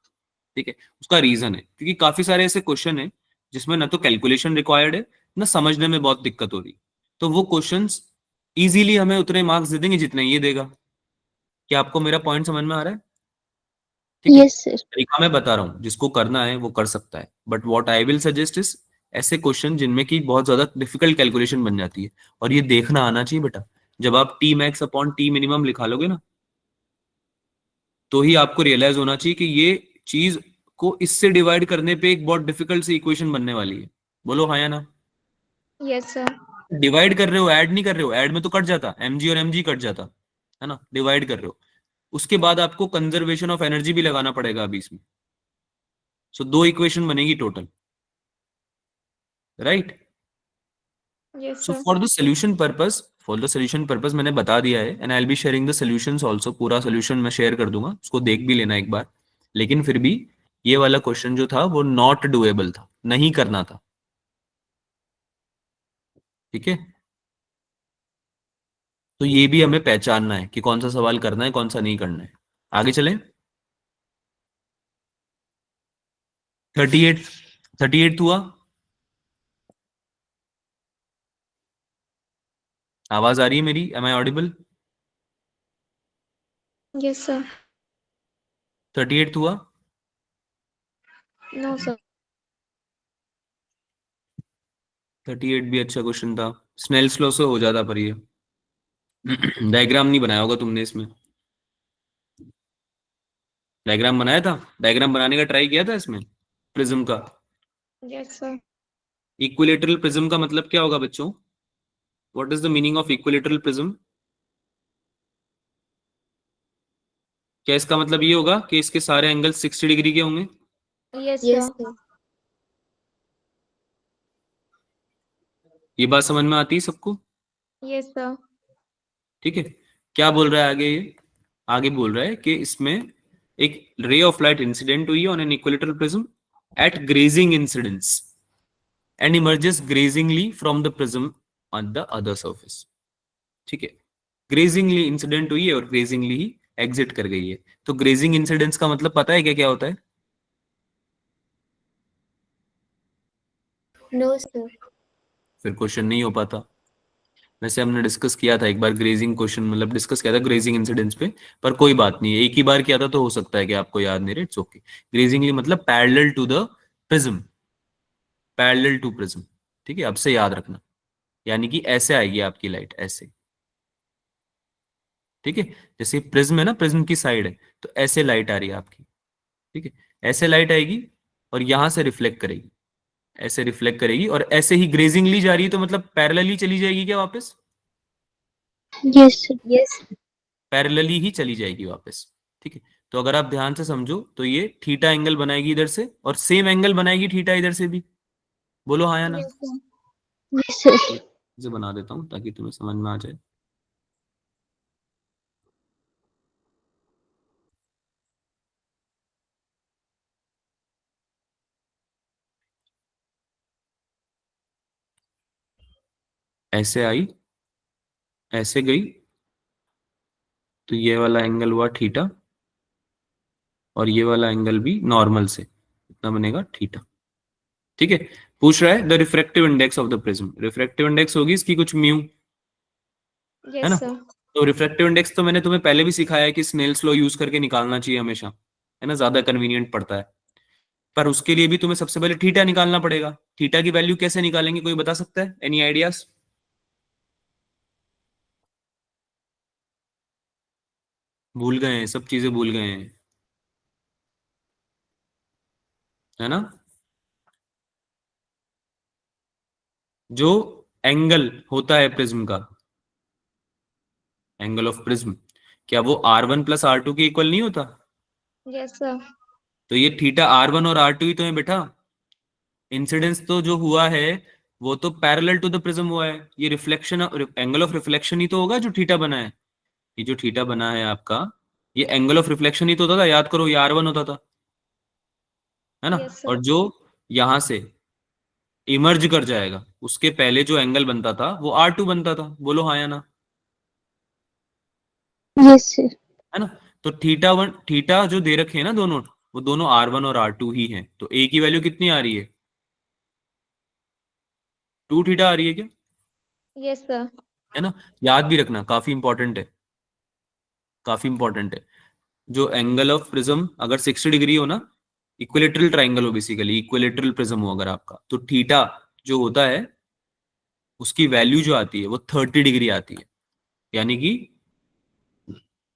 ठीक है। उसका रीजन है क्योंकि काफी सारे ऐसे क्वेश्चन है जिसमें ना तो कैलकुलेशन रिक्वायर्ड है, ना समझने में बहुत दिक्कत हो रही, तो वो क्वेश्चंस इजीली हमें उतने मार्क्स दे देंगे जितने ये देगा। क्या आपको मेरा पॉइंट समझ में आ रहा है? ठीक है, Yes, sir. तरीका मैं बता रहा हूँ, जिसको करना है वो कर सकता है, but what I will suggest is ऐसे क्वेश्चन जिनमें की बहुत ज्यादा डिफिकल्ट कैलकुलेशन बन जाती है, और ये देखना आना चाहिए बेटा, जब आप T max upon T minimum लिखा लोगे ना, तो ही आपको रियलाइज होना चाहिए कि ये चीज को इससे डिवाइड करने पे एक बहुत डिफिकल्ट सी इक्वेशन बनने वाली है, बोलो हाँ या ना। Yes, sir. डिवाइड कर रहे हो, ऐड नहीं कर रहे हो, ऐड में तो कट जाता, mg और mg कट जाता, है ना, डिवाइड कर रहे हो, उसके बाद आपको कंजर्वेशन ऑफ एनर्जी भी लगाना पड़ेगा अभी इसमें, सो 2 इक्वेशन बनेगी total, right. Yes, so sir. For the solution purpose मैंने बता दिया है, and I will be sharing the solutions also. पूरा सोल्यूशन मैं शेयर कर दूंगा, उसको देख भी लेना एक बार। लेकिन फिर भी ये वाला क्वेश्चन जो था वो नॉट डूएबल था, नहीं करना था। ठीक है, तो ये भी हमें पहचानना है कि कौन सा सवाल करना है, कौन सा नहीं करना है। आगे चलें। 38 38 हुआ। आवाज आ रही है मेरी? Am I audible? Yes, sir. 38 हुआ। No, sir. 38 भी अच्छा क्वेश्चन था, स्नेल्स लॉ से हो जाता, पर ये डायग्राम नहीं बनाया होगा तुमने इसमें। डायग्राम बनाया था? डायग्राम बनाने का ट्राई किया था इसमें प्रिज्म का? Yes, sir. इक्विलेटरल प्रिज्म का मतलब क्या होगा बच्चों? What is the meaning of equilateral prism? क्या इसका मतलब ये होगा कि इसके सारे एंगल 60 डिग्री के होंगे? Yes, Yes, sir. sir. ये बात समझ में आती है सबको? Yes, sir. ठीक है। क्या बोल रहा है आगे? ये आगे बोल रहा है कि इसमें एक रे ऑफ लाइट इंसिडेंट हुई on an equilateral prism at grazing incidence and emerges grazingly from the prism on the other surface. ठीक है, ग्रेजिंगली इंसिडेंट हुई है और ग्रेजिंगली ही एग्जिट कर गई है। तो ग्रेजिंग इंसिडेंस का मतलब पता है क्या क्या होता है? No, sir. फिर क्वेश्चन नहीं हो पाता। वैसे हमने डिस्कस किया था एक बार ग्रेजिंग क्वेश्चन, मतलब डिस्कस किया था ग्रेजिंग इंसिडेंट्स पे, पर कोई बात नहीं है, एक ही बार किया था तो हो सकता है कि आपको याद नहीं रहे, इट्स ओके। ग्रेजिंगली मतलब parallel to the prism, parallel to prism. ठीक है, अब से याद रखना, यानी कि ऐसे आएगी आपकी लाइट, ऐसे। ठीक है, जैसे प्रिज्म है ना, प्रिज्म की साइड है, तो ऐसे लाइट आ रही है आपकी। ठीक है, ऐसे लाइट आएगी और यहां से रिफ्लेक्ट करेगी, ऐसे रिफ्लेक्ट करेगी और ऐसे ही ग्रेजिंगली जा रही है, तो मतलब पैरेलली चली जाएगी क्या वापस? Yes, sir. Yes. पैरेलली ही चली जाएगी वापस। ठीक है, तो अगर आप ध्यान से समझो तो ये थीटा एंगल बनाएगी इधर से, और सेम एंगल बनाएगी थीटा इधर से भी। बोलो हाँ या ना? Yes, sir. Yes, sir. इसे बना देता हूं ताकि तुम्हें समझ में आ जाए। ऐसे आई, ऐसे गई, तो ये वाला एंगल हुआ थीटा, और ये वाला एंगल भी नॉर्मल से कितना बनेगा? थीटा। ठीक है, पूछ रहा है the refractive index of the prism. Refractive index होगी इसकी कुछ म्यू, है Yes, ना? sir. तो रिफ्रैक्टिव इंडेक्स तो मैंने तुम्हें पहले भी सिखाया है कि स्नेल्स लॉ यूज करके निकालना चाहिए हमेशा, है ना, ज्यादा कन्वीनियंट पड़ता है। पर उसके लिए भी तुम्हें सबसे पहले थीटा निकालना पड़ेगा। थीटा की वैल्यू कैसे निकालेंगे, कोई बता सकता है? Any ideas? भूल गए हैं, सब चीजें भूल गए हैं, है ना? जो एंगल होता है प्रिज्म का, एंगल ऑफ प्रिज्म, क्या वो R1 प्लस R2 के इक्वल नहीं होता? Yes, sir. तो ये थीटा R1 और R2 ही तो है बेटा। इंसिडेंस तो जो हुआ है वो तो पैरेलल टू द प्रिज्म हुआ है, ये रिफ्लेक्शन, एंगल ऑफ रिफ्लेक्शन ही तो होगा जो थीटा बना है। ये जो थीटा बना है आपका, ये एंगल ऑफ रिफ्लेक्शन ही तो होता था, याद करो, ये R1 होता था, है ना? Yes, sir. और जो यहां से इमर्ज कर जाएगा उसके पहले जो एंगल बनता था वो R2 बनता था। बोलो हाँ या ना? Yes, sir. है ना? तो थीटा थीटा जो दे रखे हैं ना दोनों, वो दोनों R1 और R2 ही हैं। तो ए की वैल्यू कितनी आ रही है? 2 थीटा आ रही है क्या? Yes, sir. है ना? याद भी रखना, काफी इंपॉर्टेंट है, काफी इंपॉर्टेंट है। जो एंगल ऑफ प्रिज्म अगर 60 डिग्री हो ना, इक्विलेटरल ट्राइंगल हो, बेसिकली इक्विलेटरल प्रिज्म हो अगर आपका, तो थीटा जो होता है उसकी वैल्यू जो आती है वो 30 डिग्री आती है। यानी कि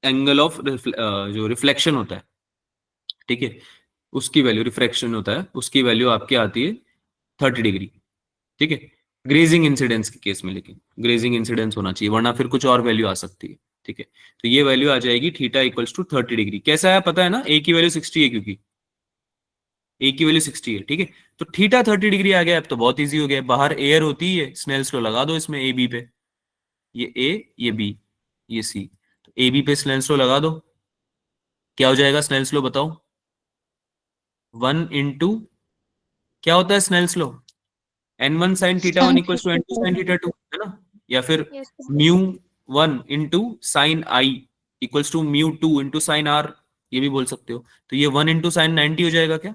एंगल ऑफ जो रिफ्लेक्शन होता है, ठीक है, उसकी वैल्यू, रिफ्रैक्शन होता है उसकी वैल्यू आपकी आती है 30 डिग्री। ठीक है, ग्रेजिंग इंसिडेंस के केस में, लेकिन ग्रेजिंग इंसिडेंस होना चाहिए, वरना फिर कुछ और वैल्यू आ सकती है। ठीक है, तो ये वैल्यू आ जाएगी थीटा इक्वल्स टू 30 डिग्री। कैसा है पता है ना? ए की वैल्यू 60 है क्योंकि ए की वैल्यू 60 है, ठीक है। तो थीटा 30 डिग्री आ गया, अब तो बहुत इजी हो गया, बाहर एयर होती है, स्नेल्स लॉ लगा दो इसमें ए बी पे, ये ए ये बी ये सी, तो ए बी पे स्नेल्स लॉ लगा दो, क्या हो जाएगा स्नेल्स लॉ बताओ? 1 × क्या होता है Snell's law? n1 sin theta 1 equals to n2 sin theta 2, है ना? या फिर Yes, sir. μ1 × sin i equals to μ2 × sin r, ये भी बोल सकते हो। तो ये 1 × sin 90 हो जाएगा क्या?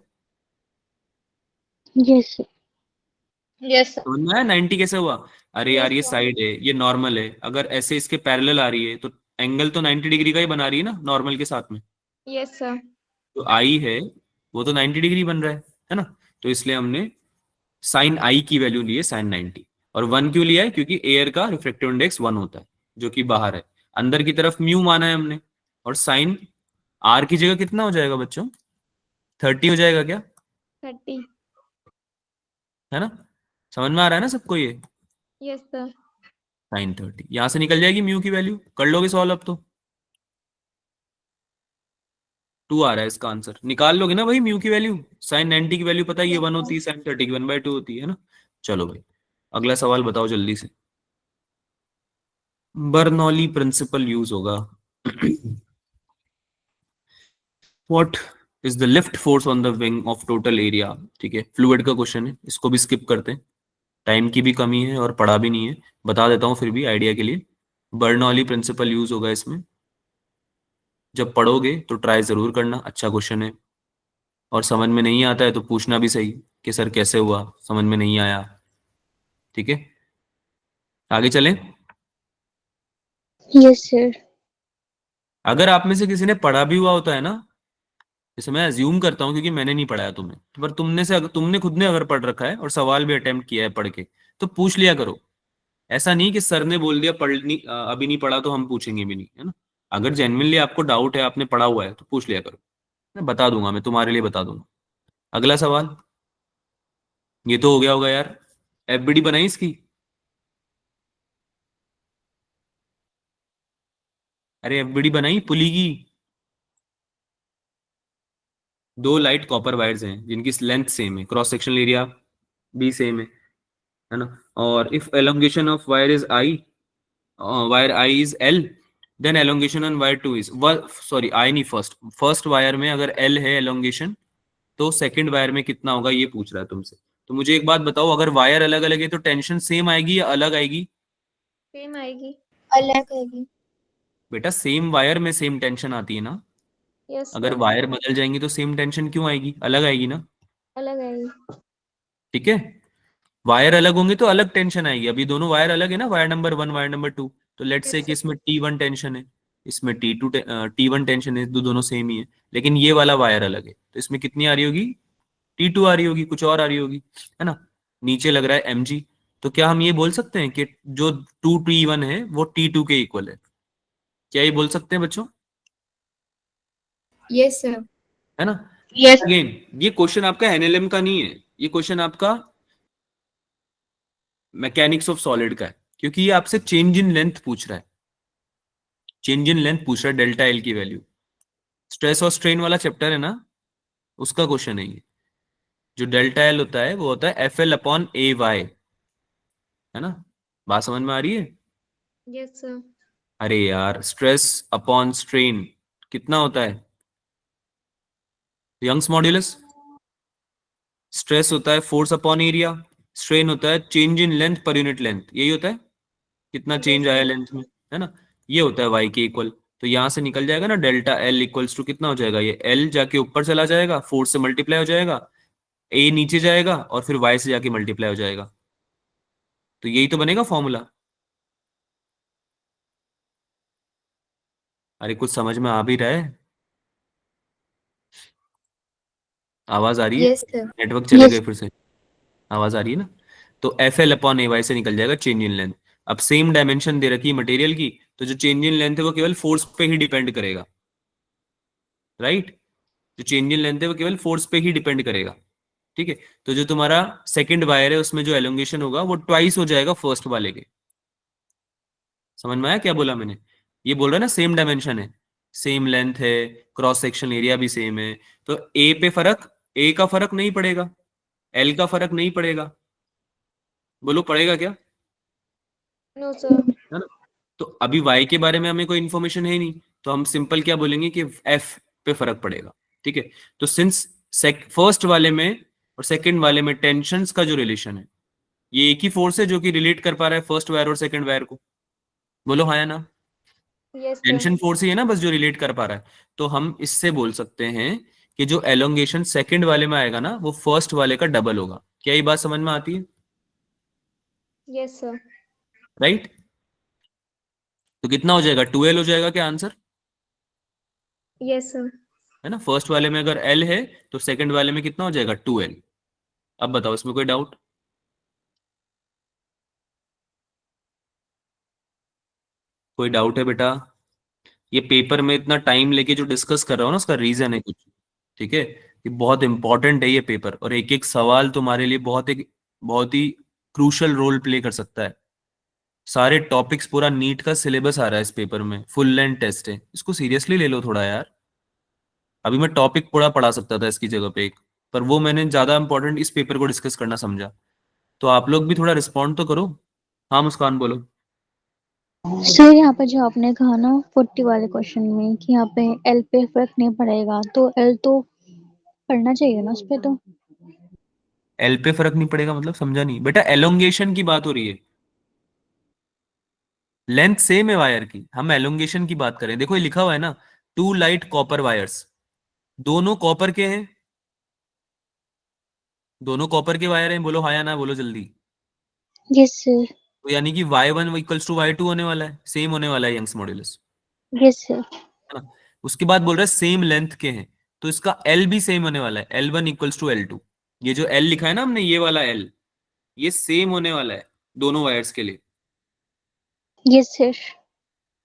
Yes, sir. Yes, sir. समझ में आया 90 कैसे हुआ? अरे Yes, यार ये sir. साइड है, ये नॉर्मल है, अगर ऐसे इसके पैरेलल आ रही है तो एंगल तो 90 डिग्री का ही बना रही है ना नॉर्मल के साथ में। Yes, sir. तो आई है वो तो 90 डिग्री बन रहा है ना? तो इसलिए हमने साइन आई की वैल्यू ली है साइन 90। और 1 क्यों लिया है? क्योंकि एयर का रिफ्रैक्टिव इंडेक्स 1 होता है, जो कि बाहर है, अंदर की तरफ म्यू माना है हमने। और साइन आर की जगह कितना हो जाएगा बच्चों? 30 हो जाएगा क्या? 30. है ना? समझ में आ रहा है ना सबको ये? Yes, sir. साइन 30 यहां से निकल जाएगी म्यू की वैल्यू, कर लोगे सॉल्व अब तो? 2 आ रहा है इसका आंसर, निकाल लोगे ना भाई म्यू की वैल्यू? साइन 90 की वैल्यू पता है ये 1 होती है, साइन 30 की 1/2 होती है ना? चलो भाई अगला सवाल बताओ जल्दी से। बर्नौली प्रिंसिपल यूज होगा। What is the lift force on the wing of total area? ठीक है, फ्लूइड का क्वेश्चन है, इसको भी स्किप करते हैं, टाइम की भी कमी है और पढ़ा भी नहीं है, बता देता हूँ फिर भी आइडिया के लिए। बर्नौली प्रिंसिपल यूज होगा इसमें, जब पढ़ोगे तो ट्राई जरूर करना, अच्छा क्वेश्चन है। और समझ में नहीं आता है तो पूछना भी सही कि सर कैसे हुआ, समझ में नहीं आया, ठीक है। आगे चलें। Yes, sir. अगर आप में से किसी ने पढ़ा भी हुआ होता है ना, जैसे मैं अज्यूम करता हूँ क्योंकि मैंने नहीं पढ़ाया तुम्हें, तो पर तुमने से अगर तुमने खुद ने अगर पढ़ रखा है और सवाल भी अटेम्प्ट किया है पढ़ के, तो पूछ लिया करो। ऐसा नहीं कि सर ने बोल दिया अभी नहीं पढ़ा तो हम पूछेंगे भी नहीं, है ना? अगर जेन्युइनली आपको डाउट है, आपने पढ़ा हुआ है, तो पूछ लिया करो, मैं बता दूंगा, मैं तुम्हारे लिए बता दूंगा। अगला सवाल, ये तो हो गया होगा यार, एफबीडी बनाई इसकी? अरे एफबीडी बनाई पुली की। 2 लाइट कॉपर वायर्स हैं जिनकी लेंथ सेम है, क्रॉस सेक्शनल एरिया भी सेम है ना? और if elongation of wire is I, wire I is L, then elongation on wire two is, sorry I नहीं, फर्स्ट वायर में अगर एल है एलोंगेशन, तो सेकंड वायर में कितना होगा ये पूछ रहा है तुमसे। तो मुझे एक बात बताओ, अगर वायर अलग अलग है तो टेंशन सेम आएगी या अलग आएगी? Same आएगी. अलग आएगी। बेटा सेम वायर में सेम टेंशन आती है ना? Yes, अगर sir. वायर बदल जाएंगी तो सेम टेंशन क्यों आएगी? अलग आएगी ना? अलग आएगी. ठीक है, वायर अलग होंगे तो अलग टेंशन आएगी। अभी दोनों वायर अलग है ना, वायर नंबर 1 वायर नंबर 2, तो लेट्स से Yes, कि sir. इसमें T1 टेंशन है, इसमें T1 टेंशन है, दोनों सेम ही है, लेकिन ये वाला वायर अलग है, तो इसमें कितनी आ रही होगी? T2 आ रही होगी, कुछ और आ रही होगी, है ना? नीचे लग रहा है mg, तो क्या हम ये बोल सकते हैं कि जो 2T1 है वो T2 के इक्वल है? क्या ये बोल सकते हैं बच्चों? Yes sir. है ना? Yes. अगेन ये क्वेश्चन आपका एनएलएम का नहीं है, ये क्वेश्चन आपका मैकेनिक्स ऑफ सॉलिड का है, क्योंकि ये आपसे चेंज इन लेंथ पूछ रहा है, चेंज इन लेंथ पूछ रहा है, डेल्टा एल की वैल्यू। स्ट्रेस और स्ट्रेन वाला चैप्टर है ना, उसका क्वेश्चन है ये। जो डेल्टा एल होता है वो होता है एफ एल अपॉन ए वाई, है ना? बात समझ में आ रही है? Yes, sir. अरे यार स्ट्रेस अपॉन स्ट्रेन कितना होता है? Young's modulus. स्ट्रेस होता है फोर्स अपॉन एरिया, स्ट्रेन होता है change in length per unit length, यही होता है, कितना Yes, चेंज आया sir. लेंथ में, है ना? ये होता है वाई के इक्वल। तो यहां से निकल जाएगा ना डेल्टा एल इक्वल्स टू कितना हो जाएगा, ये एल जाके ऊपर चला जाएगा, फोर्स से मल्टीप्लाई हो जाएगा, ए नीचे जाएगा और फिर वाई से जाके मल्टीप्लाई हो जाएगा, तो यही तो बनेगा फॉर्मूला। अरे कुछ समझ में आ भी रहा है? आवाज आ रही है? Yes sir. नेटवर्क चले Yes. गए फिर से? आवाज आ रही है ना? तो एफ एल अपॉन ए वाई से निकल जाएगा चेंज इन लेंथ। अब सेम डायमेंशन दे रखी है मटेरियल की, तो जो चेंज इन लेंथ है वो केवल फोर्स पे ही डिपेंड करेगा, राइट? जो चेंज इन लेंथ है वो केवल फोर्स पे ही डिपेंड करेगा, ठीक है? तो जो तुम्हारा सेकंड वायर है उसमें जो एलोंगेशन होगा वो ट्वाइस हो जाएगा फर्स्ट वाले के। समझ में आया क्या बोला मैंने? ये बोल रहा है ना सेम डायमेंशन है, सेम लेंथ है, क्रॉस सेक्शन एरिया भी सेम है, तो ए पे फर्क ए का फर्क नहीं पड़ेगा, एल का फर्क नहीं पड़ेगा, बोलो पड़ेगा क्या? No sir. है ना? तो अभी y के बारे में हमें कोई इन्फॉर्मेशन है नहीं, तो हम सिंपल क्या बोलेंगे कि f पे फर्क पड़ेगा। ठीक है, तो सिंस फर्स्ट वाले में और सेकंड वाले में टेंशंस का जो रिलेशन है, ये एक ही फोर्स है जो कि रिलेट कर पा रहा है फर्स्ट वायर और सेकंड वायर को, बोलो हाँ या ना? Yes sir. टेंशन फोर्स ही है ना बस जो रिलेट कर पा रहा है। तो हम इससे बोल सकते हैं कि जो एलोंगेशन सेकंड वाले में आएगा ना वो फर्स्ट वाले का डबल होगा। क्या ये बात समझ में आती है? Yes sir. राइट, तो कितना हो जाएगा, 2l हो जाएगा क्या आंसर? Yes sir. है ना, फर्स्ट वाले में अगर l है तो सेकंड वाले में कितना हो जाएगा, 2l। अब बताओ इसमें कोई डाउट? कोई डाउट है बेटा? ये पेपर में इतना टाइम लेके जो डिस्कस कर रहा हूँ ना उसका रीजन है कुछ। ठीक है, ये बहुत इंपॉर्टेंट है ये पेपर, और एक एक सवाल तुम्हारे लिए बहुत ही क्रूशल रोल प्ले कर सकता है। सारे टॉपिक्स, पूरा नीट का सिलेबस आ रहा है इस पेपर में, फुल लेंथ टेस्ट है, इसको सीरियसली ले लो थोड़ा यार। अभी मैं टॉपिक पूरा पढ़ा सकता था इसकी जगह पे एक, पर वो मैंने ज्यादा इंपॉर्टेंट इस पेपर को डिस्कस करना समझा। तो आप लोग भी थोड़ा रिस्पॉन्ड तो करो। हाँ मुस्कान बोलो। सर यहाँ पर जो आपने कहा ना 40 वाले क्वेश्चन में कि यहाँ पे एल पे फर्क नहीं पड़ेगा, तो एल तो पढ़ना चाहिए ना उस पे तो। एल पे फर्क नहीं पड़ेगा मतलब समझा नहीं बेटा, एलोंगेशन की बात हो रही है, लेंथ सेम है वायर की, हम एलोंगेशन की बात करें। देखो ये लिखा हुआ है ना, 2 लाइट कॉपर वायर्स, दोनों कॉपर के हैं, दोनों कॉपर के वायर हैं, बोलो हाँ या ना, बोलो जल्दी। Yes sir. तो यानी कि y1 इक्वल्स टू y2 होने वाला है, सेम होने वाला है यंग्स मॉड्यूलस, यस सर। है ना। उसके बाद बोल रहा है सेम लेंथ के हैं, तो इसका L भी सेम होने वाला है, L1 इक्वल्स टू L2। ये जो L लिखा है ना हमने, ये वाला L, ये सेम होने वाला है दोनों वायर्स के लिए। Yes sir.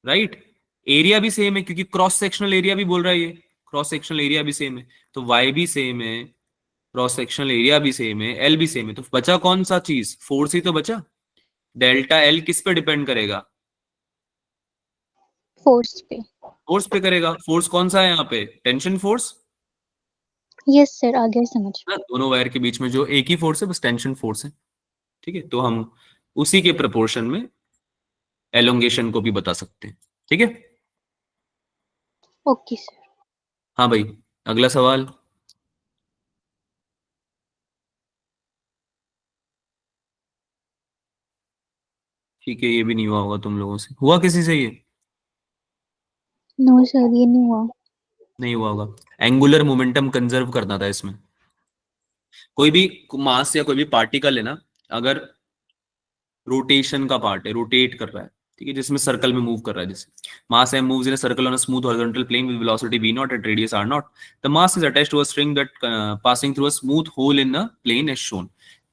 राइट, एरिया भी सेम है क्योंकि क्रॉस सेक्शनल एरिया भी बोल रहा है ये, क्रॉस सेक्शनल एरिया भी सेम है, तो y भी सेम है, क्रॉस सेक्शनल एरिया भी सेम है, L भी सेम है, तो बचा कौन सा चीज, फोर्स ही तो बचा। डेल्टा L किस पे डिपेंड करेगा, फोर्स पे। फोर्स पे करेगा। फोर्स कौन सा है यहाँ पे, टेंशन फोर्स। यस सर, आ गया समझ। ना, दोनों वायर के बीच में जो एक ही फोर्स है बस टेंशन फोर्स है। ठीक है, तो हम उसी के प्रपोर्शन में एलोंगेशन को भी बता सकते हैं। ठीक है, ओके सर। हाँ भाई, अगला सवाल। ठीक है, ये भी नहीं हुआ होगा तुम लोगों से, हुआ किसी से ये? नो सर, ये नहीं हुआ। नहीं हुआ होगा। एंगुलर मोमेंटम कंजर्व करना था इसमें। कोई भी मास या कोई भी पार्टिकल है ना, अगर रोटेशन का पार्ट है, रोटेट कर रहा है, ठीक है, जिसमें सर्कल में मूव कर रहा है, जैसे मास m moves in a circle on a smooth horizontal plane with velocity v naught at radius r naught, the mass is attached to a string that passing through a smooth hole in a plane as shown।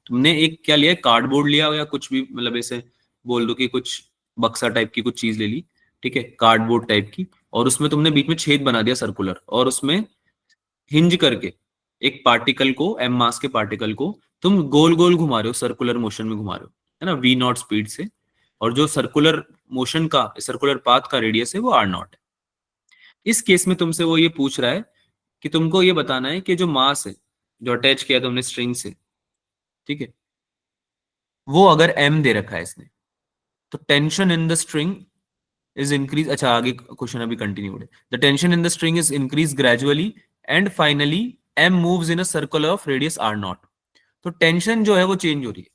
तुमने एक क्या लिया, cardboard लिया या कुछ भी, मतलब ऐसे बोल दो कि कुछ बक्सा टाइप की कुछ चीज ले ली, ठीक है, कार्डबोर्ड टाइप की, और उसमें तुमने बीच में छेद बना दिया सर्कुलर, और उसमें हिंज करके एक पार्टिकल को, एम मास के पार्टिकल को तुम गोल गोल घुमा रहे हो, सर्कुलर मोशन में घुमा रहे हो, है ना, वी नॉट स्पीड से, और जो सर्कुलर मोशन का, सर्कुलर पाथ का रेडियस है वो आर नॉट है। इस केस में तुमसे वो ये पूछ रहा है कि तुमको ये बताना है कि जो मास है जो अटैच किया तुमने स्ट्रिंग से, ठीक है, वो अगर एम दे रखा है इसने, तो tension in the string is increase, अच्छा आगे क्वेश्चन अभी कंटिन्यू हो रहा है, the tension in the string is increased gradually and finally m moves in a circle of radius r naught। तो टेंशन जो है वो चेंज हो रही है,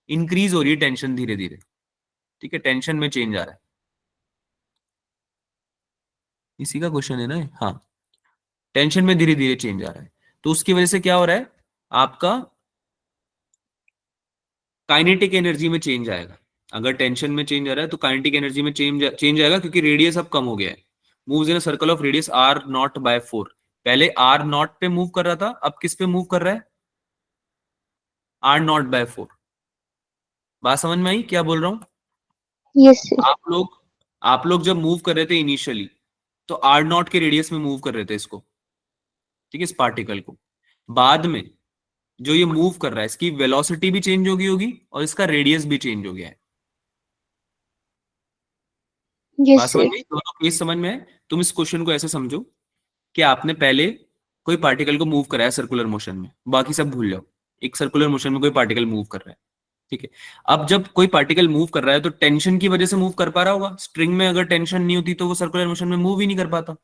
इंक्रीज हो रही है टेंशन धीरे धीरे, ठीक है, टेंशन में चेंज आ रहा है, इसी का क्वेश्चन है ना ये? हाँ, टेंशन में धीरे धीरे चेंज आ रहा है, तो उसकी वजह से क्या हो रहा है, आपका काइनेटिक एनर्जी में चेंज आएगा। अगर टेंशन में चेंज आ रहा है तो काइनेटिक एनर्जी में चेंज आएगा, क्योंकि रेडियस अब कम हो गया है, moves in a circle of radius R naught by 4। पहले आर नॉट पे मूव कर रहा था, अब किस पे मूव कर रहा है, आर नॉट बाय 4। बात समझ में आई क्या बोल रहा हूं? Yes sir. आप लोग जब मूव कर रहे थे इनिशियली, तो आर नॉट के रेडियस में मूव कर रहे थे इसको, ठीक है, इस पार्टिकल को। बाद में जो ये मूव कर रहा है इसकी वेलोसिटी भी चेंज हो गई होगी और इसका रेडियस भी चेंज हो गया है। यस बात समझ सर। में आई? दोनों केस समझ में है? तुम इस क्वेश्चन को ऐसे समझो कि आपने पहले कोई पार्टिकल को मूव कराया सर्कुलर मोशन में, बाकी सब भूल जाओ, एक सर्कुलर मोशन में कोई पार्टिकल मूव कर रहा है, ठीक है। अब जब कोई पार्टिकल मूव कर रहा है तो टेंशन की वजह से मूव कर पा रहा होगा, स्ट्रिंग में अगर टेंशन नहीं होती तो वो सर्कुलर मोशन में मूव ही नहीं कर पाता।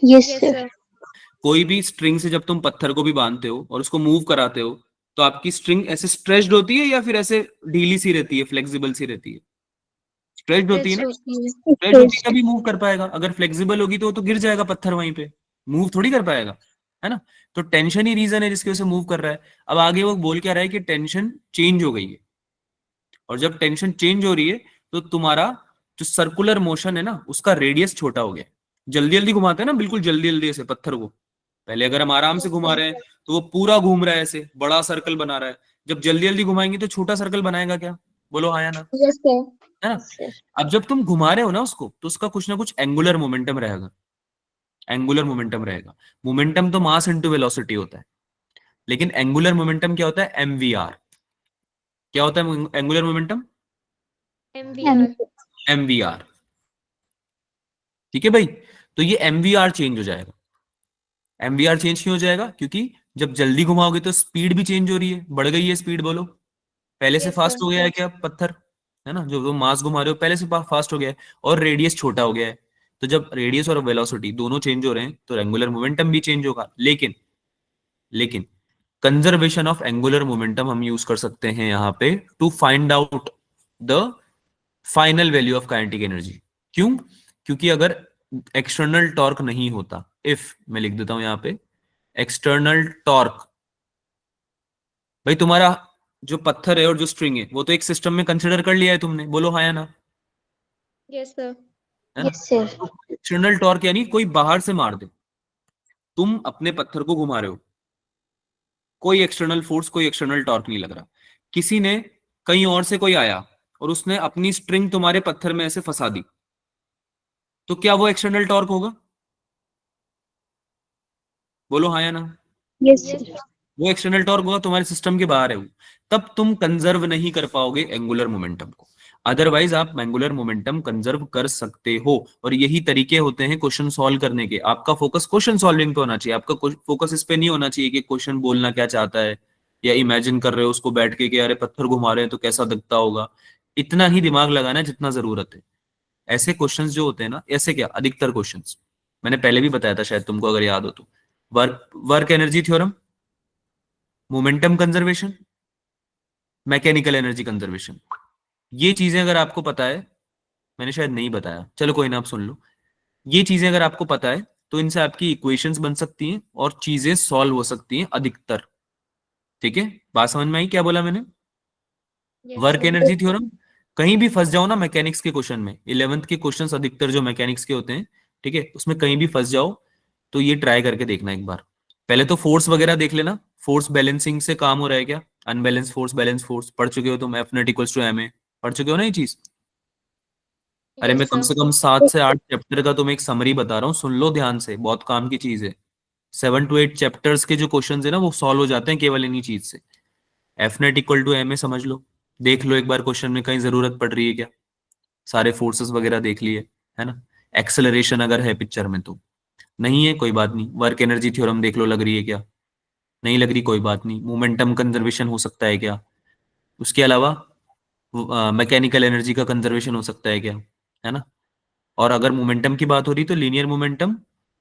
Yes Yes, sir. sir. कोई भी स्ट्रिंग से जब तुम पत्थर को भी बांधते हो और उसको मूव कराते हो तो आपकी स्ट्रिंग ऐसे स्ट्रेच्ड होती है या फिर ऐसे ढीली सी रहती है, फ्लेक्सिबल सी रहती है? स्ट्रेच्ड होती है ना, Yes, sir. स्ट्रेच होती है तभी मूव कर पाएगा, अगर फ्लेक्सिबल होगी तो वो तो गिर जाएगा पत्थर वहीं पे, मूव थोड़ी कर पाएगा, है ना। तो टेंशन ही रीजन है जिसकी वजह से मूव कर रहा है। अब आगे वो बोल क्या रहा है कि टेंशन चेंज हो गई है, और जब टेंशन चेंज हो रही है तो तुम्हारा जो सर्कुलर मोशन है ना उसका रेडियस छोटा हो गया। जल्दी जल्दी घुमाते हैं ना, बिल्कुल जल्दी जल्दी ऐसे पत्थर को, पहले अगर हम आराम से घुमा रहे हैं तो वो पूरा घूम रहा है, ऐसे बड़ा सर्कल बना रहा है, जब जल्दी जल्दी घुमाएंगे तो छोटा सर्कल बनाएगा क्या? बोलो हाँ या ना, Yes, sir. है ना। अब जब तुम घुमा रहे हो ना उसको तो उसका कुछ ना कुछ एंगुलर मोमेंटम रहेगा, एंगुलर मोमेंटम रहेगा। मोमेंटम तो मास इनटू वेलोसिटी होता है, लेकिन एंगुलर मोमेंटम क्या होता है? एमवीआर। क्या होता है एंगुलर मोमेंटम? MVR. एमवीआर, ठीक है भाई। तो ये एमवीआर चेंज हो जाएगा। एमवीआर चेंज क्यों हो जाएगा? क्योंकि जब जल्दी घुमाओगे तो स्पीड भी चेंज हो रही है, बढ़ गई है स्पीड, बोलो। पहले से Yes, फास्ट sir. हो गया है क्या पत्थर, है ना, जो तुम मास घुमा रहे हो पहले से फास्ट हो गया है, और रेडियस छोटा हो गया है। तो जब रेडियस और वेलोसिटी दोनों चेंज हो रहे हैं तो एंगुलर मोमेंटम भी चेंज होगा। लेकिन कंजर्वेशन ऑफ एंगुलर मोमेंटम हम यूज कर सकते हैं यहां पे to find out the final value of kinetic energy. क्यों? क्योंकि अगर एक्सटर्नल टॉर्क नहीं होता, इफ, मैं लिख देता हूं यहां पे, एक्सटर्नल टॉर्क, भाई तुम्हारा जो पत्थर है और जो स्ट्रिंग है वो तो एक सिस्टम में कंसिडर कर लिया है तुमने, बोलो हाँ या ना, Yes, sir. है ना। Yes sir. एक्सटर्नल टॉर्क यानी कोई बाहर से मार दे, तुम अपने पत्थर को घुमा रहे हो, कोई एक्सटर्नल फोर्स, कोई एक्सटर्नल टॉर्क नहीं लग रहा, किसी ने कहीं और से कोई आया और उसने अपनी स्ट्रिंग तुम्हारे पत्थर में ऐसे फंसा दी, तो क्या वो एक्सटर्नल टॉर्क होगा? बोलो हाँ या ना। Yes Yes, sir. वो एक्सटर्नल टॉर्क होगा, तुम्हारे सिस्टम के बाहर है वो, तब तुम कंजर्व नहीं कर पाओगे एंगुलर मोमेंटम को। अदरवाइज आप एंगुलर मोमेंटम कंजर्व कर सकते हो, और यही तरीके होते हैं क्वेश्चन सॉल्व करने के। आपका फोकस क्वेश्चन सॉल्विंग पे होना चाहिए, आपका फोकस इस पे नहीं होना चाहिए कि क्वेश्चन बोलना क्या चाहता है, या इमेजिन कर रहे हो उसको बैठ के कि अरे पत्थर घुमा रहे हैं तो कैसा दिखता होगा। इतना ही दिमाग लगाना है जितना जरूरत है। ऐसे क्वेश्चंस जो होते हैं ना, ऐसे क्या, अधिकतर क्वेश्चंस मैंने पहले भी बताया था शायद तुमको अगर याद हो तो, work energy theorem, momentum conservation, mechanical energy conservation, ये चीजें अगर आपको पता है, मैंने शायद नहीं बताया, चलो कोई ना, आप सुन लो। ये चीजें अगर आपको पता है तो इनसे आपकी इक्वेशंस बन सकती हैं और चीजें सॉल्व हो सकती हैं अधिकतर, ठीक है। बात समझ में आई क्या बोला मैंने? yes, work sir. Energy theorem, कहीं भी फंस जाओ ना मैकेनिक्स के क्वेश्चन में, 11th के क्वेश्चंस अधिकतर जो मैकेनिक्स के होते हैं, ठीक है, उसमें कहीं भी फंस जाओ तो ये ट्राई करके देखना एक बार। पहले तो फोर्स वगैरह देख लेना, फोर्स बैलेंसिंग से काम हो रहा है क्या, अनबैलेंस फोर्स, बैलेंस फोर्स पढ़ चुके हो तुम, F net equals to M A, पढ़ चुके हो ना ये चीज। अरे मैं Yes, कम sir. से कम 7 से 8 चैप्टर का तुम्हें एक समरी बता रहा हूँ, सुन लो ध्यान से, बहुत काम की चीज है। 7 to 8 चैप्टर्स के जो क्वेश्चन है ना वो सॉल्व हो जाते हैं केवल इन्हीं चीज से। F net equal to M A समझ लो, देख लो एक बार क्वेश्चन में कहीं जरूरत पड़ रही है क्या, सारे फोर्सेस वगैरह देख लिए, है ना। एक्सेलरेशन अगर है पिक्चर में तो, नहीं है कोई बात नहीं, वर्क एनर्जी थ्योरम देख लो लग रही है क्या, नहीं लग रही कोई बात नहीं, मोमेंटम कंजर्वेशन हो सकता है क्या, उसके अलावा मैकेनिकल एनर्जी का कंजर्वेशन हो सकता है क्या, है ना। और अगर मोमेंटम की बात हो रही तो लीनियर मोमेंटम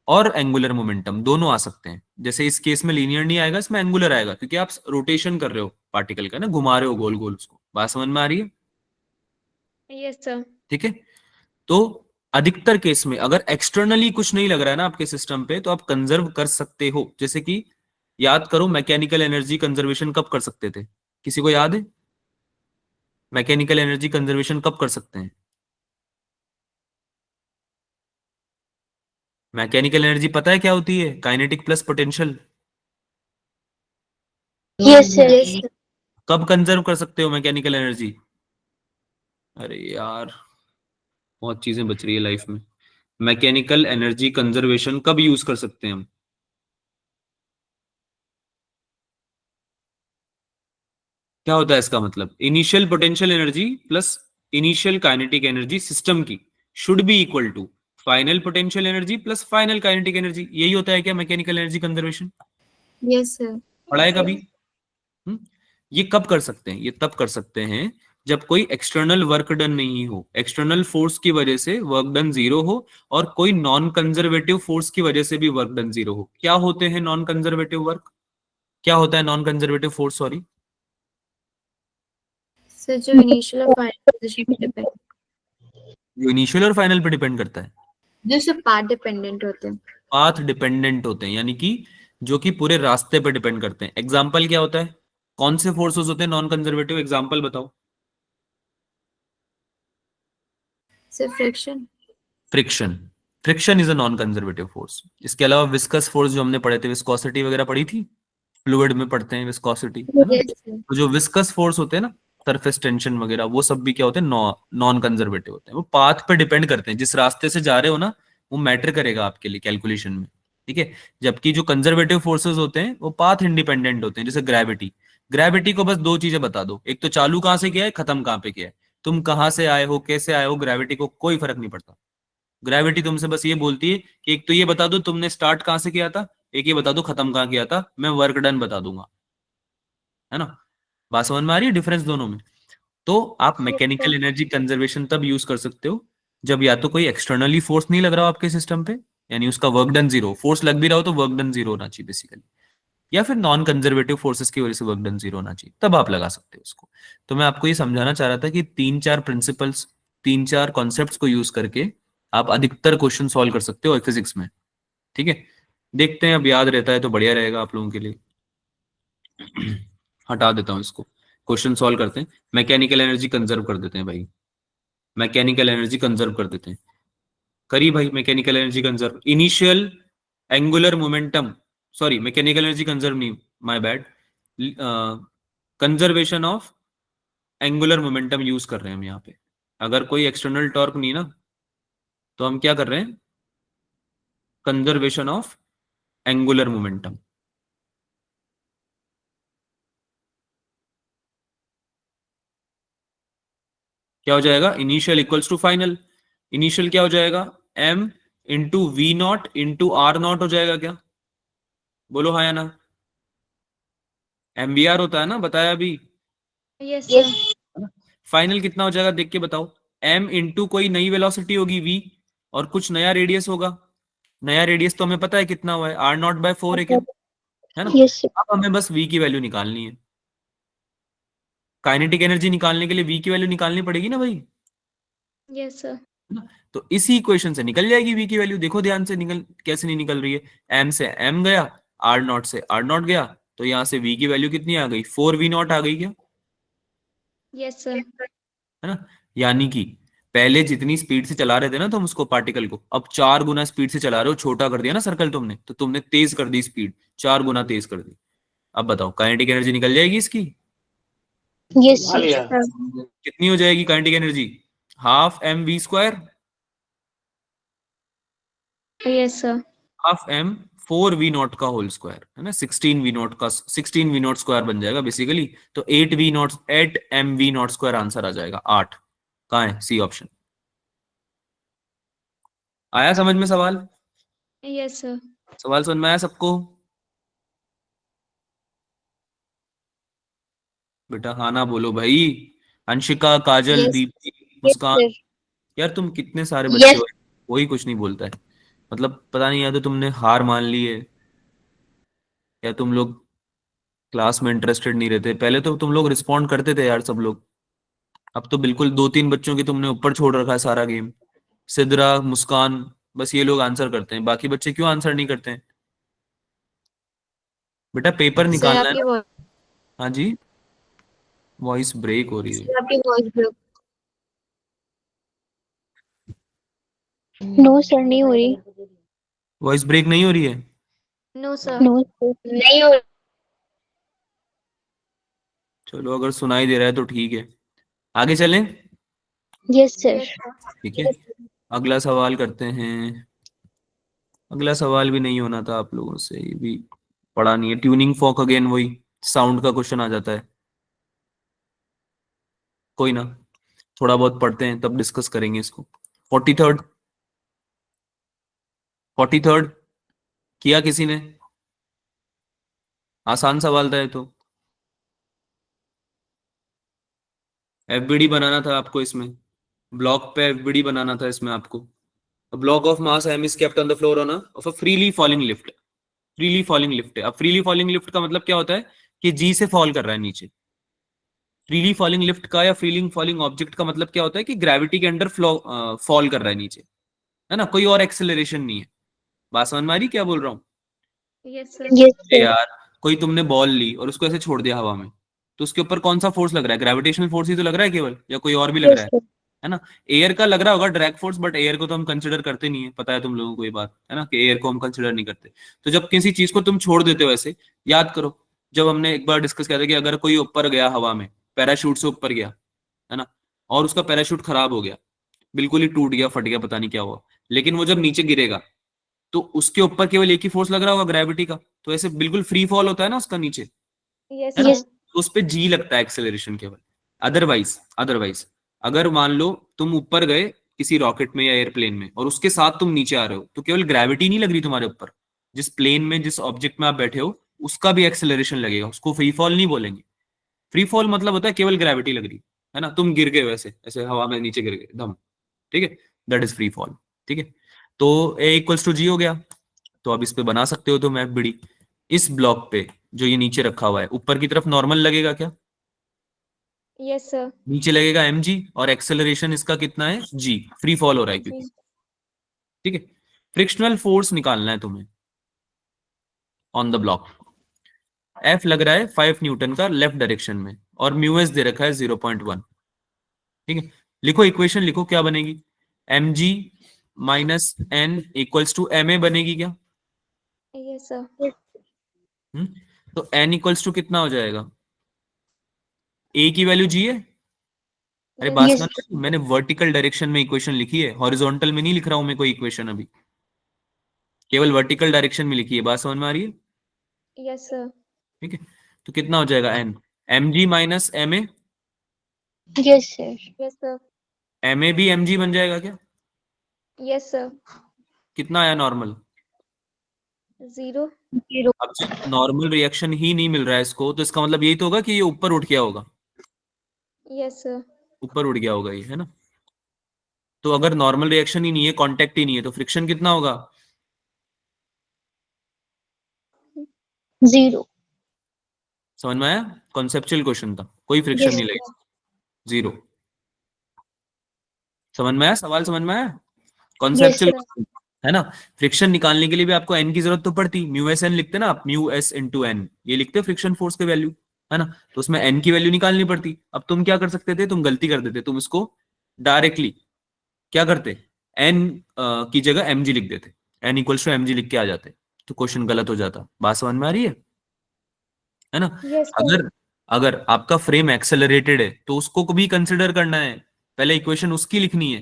और एंगुलर मोमेंटम दोनों आ सकते हैं। जैसे इस केस में लीनियर नहीं आएगा, इसमें एंगुलर आएगा, क्योंकि आप रोटेशन कर रहे हो पार्टिकल का ना, घुमा रहे हो गोल गोल उसको। बात समझ में आ रही है? Yes, sir. ठीक है। तो अधिकतर केस में अगर एक्सटर्नली कुछ नहीं लग रहा है ना आपके सिस्टम पे तो आप कंजर्व कर सकते हो। जैसे कि याद करो मैकेनिकल एनर्जी कंजर्वेशन कब कर सकते थे, किसी को याद है? मैकेनिकल एनर्जी कंजर्वेशन कब कर सकते हैं? मैकेनिकल एनर्जी पता है क्या होती है? Kinetic plus potential. Yes sir. Yes sir. कब कंजर्व कर सकते हो मैकेनिकल एनर्जी? अरे यार बहुत चीजें बच रही है लाइफ में। मैकेनिकल एनर्जी कंजर्वेशन कब यूज कर सकते हैं हम? क्या होता है इसका मतलब? Initial potential energy plus initial kinetic energy system की should be equal to final potential energy plus final kinetic energy, यही होता है क्या mechanical energy conservation? Yes sir. पढ़ा है कभी? ये कब कर सकते हैं? ये तब कर सकते हैं जब कोई एक्सटर्नल वर्क डन नहीं हो, एक्सटर्नल फोर्स की वजह से वर्क डन जीरो हो, और कोई नॉन कंजर्वेटिव फोर्स की वजह से भी वर्क डन जीरो हो। क्या होते हैं नॉन कंजर्वेटिव वर्क? क्या होता है non conservative force? Sorry, sir जो इनिशियल और फाइनल पोजीशन पे डिपेंड, जो इनिशियल और फाइनल पे डिपेंड करता है, जो सब पाथ डिपेंडेंट होते हैं। पाथ डिपेंडेंट होते हैं, यानी कि जो कि पूरे रास्ते पे डिपेंड करते हैं। एग्जाम्पल क्या होता है? कौन से फोर्सेस होते हैं नॉन कंजर्वेटिव? एग्जाम्पल बताओ। Sir friction. Friction, friction is a non conservative force. इसके अलावा विस्कस फोर्स जो हमने पढ़े थे, विस्कोसिटी वगैरह पढ़ी थी, फ्लूइड में पढ़ते हैं विस्कोसिटी, है ना? Yes sir. तो जो विस्कस फोर्स होते हैं ना, सरफेस टेंशन वगैरह, वो सब भी क्या होते हैं? नॉन कंजर्वेटिव होते हैं। वो पाथ पे डिपेंड करते हैं, जिस रास्ते से जा रहे हो ना, वो मैटर करेगा आपके लिए कैलकुलेशन में, ठीक है? जबकि जो कंजर्वेटिव फोर्सेस होते हैं वो पाथ इंडिपेंडेंट होते हैं। जैसे ग्रेविटी, ग्रेविटी को बस दो चीजें बता दो, एक तो चालू कहां से किया है, खत्म कहां पे किया है। तुम कहां से आए हो, कैसे आए हो, ग्रेविटी को कोई फर्क नहीं पड़ता। ग्रेविटी तुमसे बस ये बोलती है कि एक तो ये बता दो तुमने स्टार्ट कहां से किया था, एक ये बता दो खत्म कहां किया था, मैं वर्क डन बता दूंगा, है ना? बात समझ में आ रही है डिफरेंस दोनों में? तो आप मैकेनिकल एनर्जी कंजर्वेशन तब यूज कर सकते हो जब या तो कोई एक्सटर्नली फोर्स नहीं लग रहा हो आपके सिस्टम पे, यानी उसका वर्क डन जीरो, फोर्स लग भी रहा हो तो वर्क डन जीरो होना चाहिए बेसिकली, या फिर नॉन कंजर्वेटिव फोर्सेस की वजह से वर्क डन जीरो होना चाहिए, तब आप लगा सकते हो उसको। तो मैं आपको ये समझाना चाह रहा था कि तीन चार प्रिंसिपल्स, तीन चार कॉन्सेप्ट्स को यूज करके आप अधिकतर क्वेश्चन सॉल्व कर सकते हो फिजिक्स में, ठीक है? देखते हैं, अब याद रहता है तो बढ़िया रहेगा आप लोगों के लिए। हटा देता हूँ इसको, क्वेश्चन सॉल्व करते हैं। मैकेनिकल एनर्जी कंजर्व कर देते हैं भाई, मैकेनिकल एनर्जी कंजर्व कर देते हैं। करी भाई mechanical energy conserve. Initial angular momentum, sorry mechanical energy conserve नहीं, my bad, conservation of angular momentum use कर रहे हैं हम यहाँ पे। अगर कोई एक्सटर्नल टॉर्क नहीं ना, तो हम क्या कर रहे हैं? Conservation of angular momentum. क्या हो जाएगा? Initial equals to final. Initial क्या हो जाएगा? m into V naught into R naught हो जाएगा क्या? बोलो हाँ या ना? mvr होता है ना, बताया अभी, यस सर। है ना? फाइनल कितना हो जाएगा देख के बताओ। m इंटू कोई नई वेलोसिटी होगी v, और कुछ नया रेडियस होगा। नया रेडियस तो हमें पता है कितना हुआ है, आर नॉट बाय 4 है क्या? है ना? यस अब हमें बस v की वैल्यू निकालनी है। काइनेटिक एनर्जी निकालने के लिए v की वैल्यू निकालनी पड़ेगी ना भाई, यस सर। है ना? तो इसी इक्वेशन से निकल जाएगी v की वैल्यू। देखो ध्यान से, निकल कैसे नहीं निकल रही है? m से m गया, r नॉट से r नॉट गया, तो यहां से v की वैल्यू कितनी आ गई? 4v नॉट आ गई क्या? Yes sir. है ना? यानी कि पहले जितनी स्पीड से चला रहे थे ना तुम उसको, पार्टिकल को, अब 4 गुना स्पीड से चला रहे हो। छोटा कर दिया ना सर्कल तुमने, तो तुमने तेज कर दी स्पीड, 4 गुना तेज कर दी। अब बताओ काइनेटिक एनर्जी निकल जाएगी इसकी? यस कितनी हो जाएगी kinetic energy? Half M we square, yes sir. Half M 4v naught का होल स्क्वायर, है ना? 16v नॉट का 16v नॉट स्क्वायर बन जाएगा बेसिकली। तो 8v not 8mv not square answer आ जाएगा 8। कहाँ है? C option. आया समझ में सवाल? Yes sir. सवाल समझ में आया सबको? बेटा हाँ ना बोलो भाई। अंशिका, काजल, यस। दीप्ति, मुस्कान, सर। यार तुम कितने सारे बच्चे यस हो, कोई कुछ नहीं बोलता है। मतलब पता नहीं, या तो तुमने हार मान ली है, या तुम लोग क्लास में इंटरेस्टेड नहीं रहते। पहले तो तुम लोग रिस्पॉन्ड करते थे यार सब लोग, अब तो बिल्कुल दो तीन बच्चों की तुमने ऊपर छोड़ रखा है सारा गेम। सिद्रा, मुस्कान, बस ये लोग आंसर करते हैं, बाकी बच्चे क्यों आंसर नहीं करते हैं? बेटा पेपर सर निकालना है आपकी ना। हाँ जी, वॉइस ब्रेक हो रही है। Voice break. नो सर, नहीं हो रही। वॉइस ब्रेक नहीं हो रही है? No sir. नो सर, नहीं हो चलो अगर सुनाई दे रहा है तो ठीक है, आगे चलें। रही। Yes sir. Yes sir. ठीक है, अगला सवाल करते हैं। अगला सवाल भी नहीं होना था आप लोगों से, ये भी पढ़ा नहीं है। ट्यूनिंग फॉक, अगेन वही साउंड का क्वेश्चन आ जाता है। कोई ना, थोड़ा बहुत पढ़ते हैं तब डिस्कस करेंगे इसको। 43rd 43rd किया किसी ने? आसान सवाल था ये तो। एफबीडी बनाना था आपको इसमें, ब्लॉक पे एफबीडी बनाना था इसमें आपको। A block of mass m is kept on the floor on a of a freely falling lift. Freely falling lift है। अब फ्रीली फॉलिंग लिफ्ट का मतलब क्या होता है कि जी से फॉल कर रहा है नीचे। फ्रीली फॉलिंग लिफ्ट का या फ्रीली फॉलिंग ऑब्जेक्ट का मतलब क्या होता है कि ग्रेविटी के अंडर फॉल कर रहा है नीचे, है ना, कोई और एक्सेलरेशन नहीं है। बात समझ में आ रही क्या बोल रहा हूँ? Yes, sir. Yes, sir. यार कोई तुमने बॉल ली और उसको ऐसे छोड़ दिया हवा में, तो उसके ऊपर कौन सा फोर्स लग रहा है? ग्रेविटेशनल फोर्स ही तो लग रहा है केवल, या कोई और भी लग Yes, रहा sir. है ना? एयर का लग रहा होगा ड्रैग फोर्स, बट एयर को तो हम कंसिडर करते नहीं है, पता है तुम लोगों को ये बात, है ना, कि एयर को हम कंसिडर नहीं करते। तो जब किसी चीज को तुम छोड़ देते हो ऐसे, याद करो जब हमने एक बार डिस्कस किया था कि अगर कोई ऊपर गया हवा में, पैराशूट से ऊपर गया, है ना, और उसका पैराशूट खराब हो गया, बिल्कुल ही टूट गया, फट गया, पता नहीं क्या हुआ, लेकिन वो जब नीचे गिरेगा तो उसके ऊपर केवल एक ही फोर्स लग रहा होगा, ग्रेविटी का। तो ऐसे बिल्कुल फ्री फॉल होता है ना उसका नीचे, Yes, है ना, sir. तो उस पे जी लगता है एक्सेलरेशन केवल। अदरवाइज अदरवाइज अगर मान लो तुम ऊपर गए किसी रॉकेट में या एयरप्लेन में और उसके साथ तुम नीचे आ रहे हो, तो केवल ग्रेविटी नहीं लग रही तुम्हारे ऊपर, जिस प्लेन में जिस ऑब्जेक्ट में आप बैठे हो उसका भी एक्सेलरेशन लगेगा। उसको फ्री फॉल नहीं बोलेंगे। फ्री फॉल मतलब होता है केवल ग्रेविटी लग रही है ना, तुम गिर गए वैसे ऐसे हवा में नीचे गिर गए दम, ठीक है, दैट इज फ्री फॉल। ठीक है, तो ए इक्वल्स टू जी हो गया। तो अब इस पे बना सकते हो तुम एफबीडी। इस ब्लॉक पे जो ये नीचे रखा हुआ है, ऊपर की तरफ नॉर्मल लगेगा क्या? Yes, sir. नीचे लगेगा mg, और एक्सेलरेशन इसका कितना है? g, फ्री फॉल हो रहा है क्योंकि। जी. ठीक है, फ्रिक्शनल फोर्स निकालना है तुम्हें ऑन द ब्लॉक। F लग रहा है 5 न्यूटन का लेफ्ट डायरेक्शन में, और म्यू एस दे रखा है 0.1। ठीक है, लिखो इक्वेशन, लिखो क्या बनेगी। mg minus n equals to ma बनेगी क्या? Yes, sir. तो n इक्वल्स टू कितना हो जाएगा? a की वैल्यू g है। अरे Yes, बात Yes, सुनो, मैंने वर्टिकल डायरेक्शन में इक्वेशन लिखी है, हॉरिजॉन्टल में नहीं लिख रहा हूं मैं कोई इक्वेशन अभी, केवल वर्टिकल डायरेक्शन में लिखी है। बात समझ में आ रही है? yes, sir. ठीक है, तो कितना हो जाएगा n, mg minus ma। yes, sir. Yes, sir. ma भी mg बन जाएगा क्या? Yes, sir. कितना आया नॉर्मल? 0. 0. अब जब नॉर्मल रिएक्शन ही नहीं मिल रहा है इसको, तो इसका मतलब यही तो होगा कि ये ऊपर उठ गया होगा, Yes, sir. ऊपर उठ गया होगा ये, है ना। तो अगर नॉर्मल रिएक्शन ही नहीं है, कांटेक्ट ही नहीं है, तो फ्रिक्शन कितना होगा? 0. समझ में आया? कॉन्सेप्चुअल क्वेश्चन था, कोई फ्रिक्शन Yes, नहीं लगेगा, जीरो। समझ में आया सवाल? समझ में आया? yes, conceptual sir. है ना। फ्रिक्शन निकालने के लिए भी आपको एन की जरूरत तो पड़ती, म्यू एस एन लिखते ना आप, म्यू एस इंटू एन, ये लिखते फ्रिक्शन फोर्स के वैल्यू, है ना, तो उसमें एन की वैल्यू निकालनी पड़ती। अब तुम क्या कर सकते थे, तुम गलती कर देते, तुम इसको डायरेक्टली क्या करते, एन की जगह एम जी लिख देते, N equals to M G लिख के आ जाते, तो क्वेश्चन गलत हो जाता। बात समझ में आ रही है ना। Yes, sir. अगर अगर आपका फ्रेम एक्सेलरेटेड है तो उसको भी कंसिडर करना है, पहले इक्वेशन उसकी लिखनी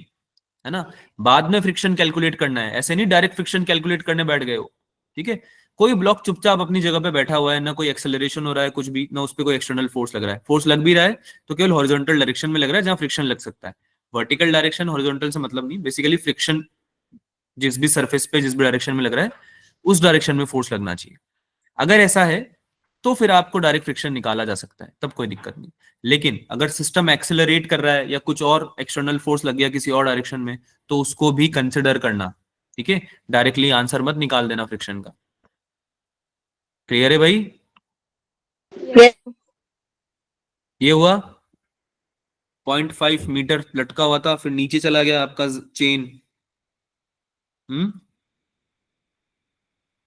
है ना, बाद में फ्रिक्शन कैलकुलेट करना है। ऐसे नहीं डायरेक्ट फ्रिक्शन कैलकुलेट करने बैठ गए हो। ठीक है, कोई ब्लॉक चुपचाप अपनी जगह पे बैठा हुआ है, ना कोई एक्सेलरेशन हो रहा है कुछ भी, ना उस पर कोई एक्सटर्नल फोर्स लग रहा है। फोर्स लग भी रहा है तो केवल हॉरिजॉन्टल डायरेक्शन में लग रहा है जहां फ्रिक्शन लग सकता है। वर्टिकल डायरेक्शन हॉरिजॉन्टल से मतलब नहीं, बेसिकली फ्रिक्शन जिस भी सरफेस पे जिस भी डायरेक्शन में लग रहा है उस डायरेक्शन में फोर्स लगना चाहिए। अगर ऐसा है तो फिर आपको डायरेक्ट फ्रिक्शन निकाला जा सकता है, तब कोई दिक्कत नहीं। लेकिन अगर सिस्टम एक्सेलरेट कर रहा है या कुछ और एक्सटर्नल फोर्स लग गया किसी और डायरेक्शन में, तो उसको भी कंसिडर करना। ठीक है, डायरेक्टली आंसर मत निकाल देना फ्रिक्शन का। क्लियर है भाई? Yes, sir. ये हुआ 0.5 मीटर लटका हुआ था, फिर नीचे चला गया आपका चेन।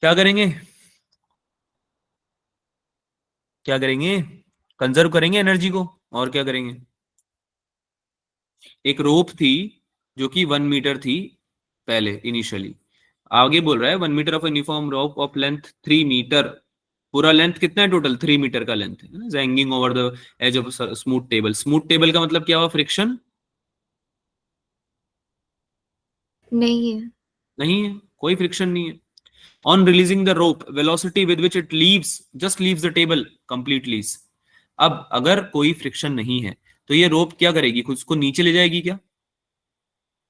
क्या करेंगे? क्या करेंगे? कंजर्व करेंगे एनर्जी को, और क्या करेंगे। एक रोप थी जो कि 1 मीटर थी पहले इनिशियली, आगे बोल रहा है 1 metre of uniform rope of length 3 metre. पूरा लेंथ कितना है टोटल? 3 मीटर का लेंथ है, hanging over the edge of smooth table. Smooth table का मतलब क्या हुआ? फ्रिक्शन नहीं है। नहीं है, कोई फ्रिक्शन नहीं है। On releasing the rope velocity with which it leaves just leaves the table completely. अब अगर कोई फ्रिक्शन नहीं है तो ये रोप क्या करेगी? खुद को नीचे ले जाएगी क्या?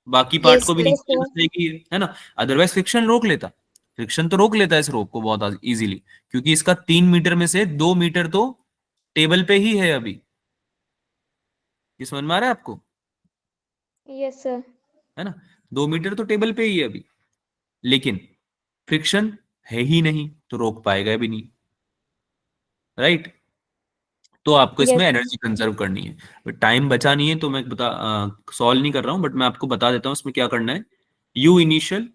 बाकी पार्ट Yes, को भी sir. Yes, नीचे sir. लेना चाहिए, है ना। अदरवाइज फ्रिक्शन रोक लेता, फ्रिक्शन तो रोक लेता है इस रोप को बहुत इजीली, क्योंकि इसका 3 मीटर में से 2 मीटर तो टेबल पे ही है अभी। ये समझ में आ रहा है आपको, Yes, sir. है ना। 2 मीटर तो टेबल पे ही है अभी, लेकिन फ्रिक्शन है ही नहीं तो रोक पाएगा भी नहीं, राइट। तो आपको Yes. इसमें एनर्जी कंजर्व करनी है। बट टाइम बचा नहीं है तो मैं सॉल्व नहीं कर रहा हूं, बट मैं आपको बता देता हूं इसमें क्या करना है। U initial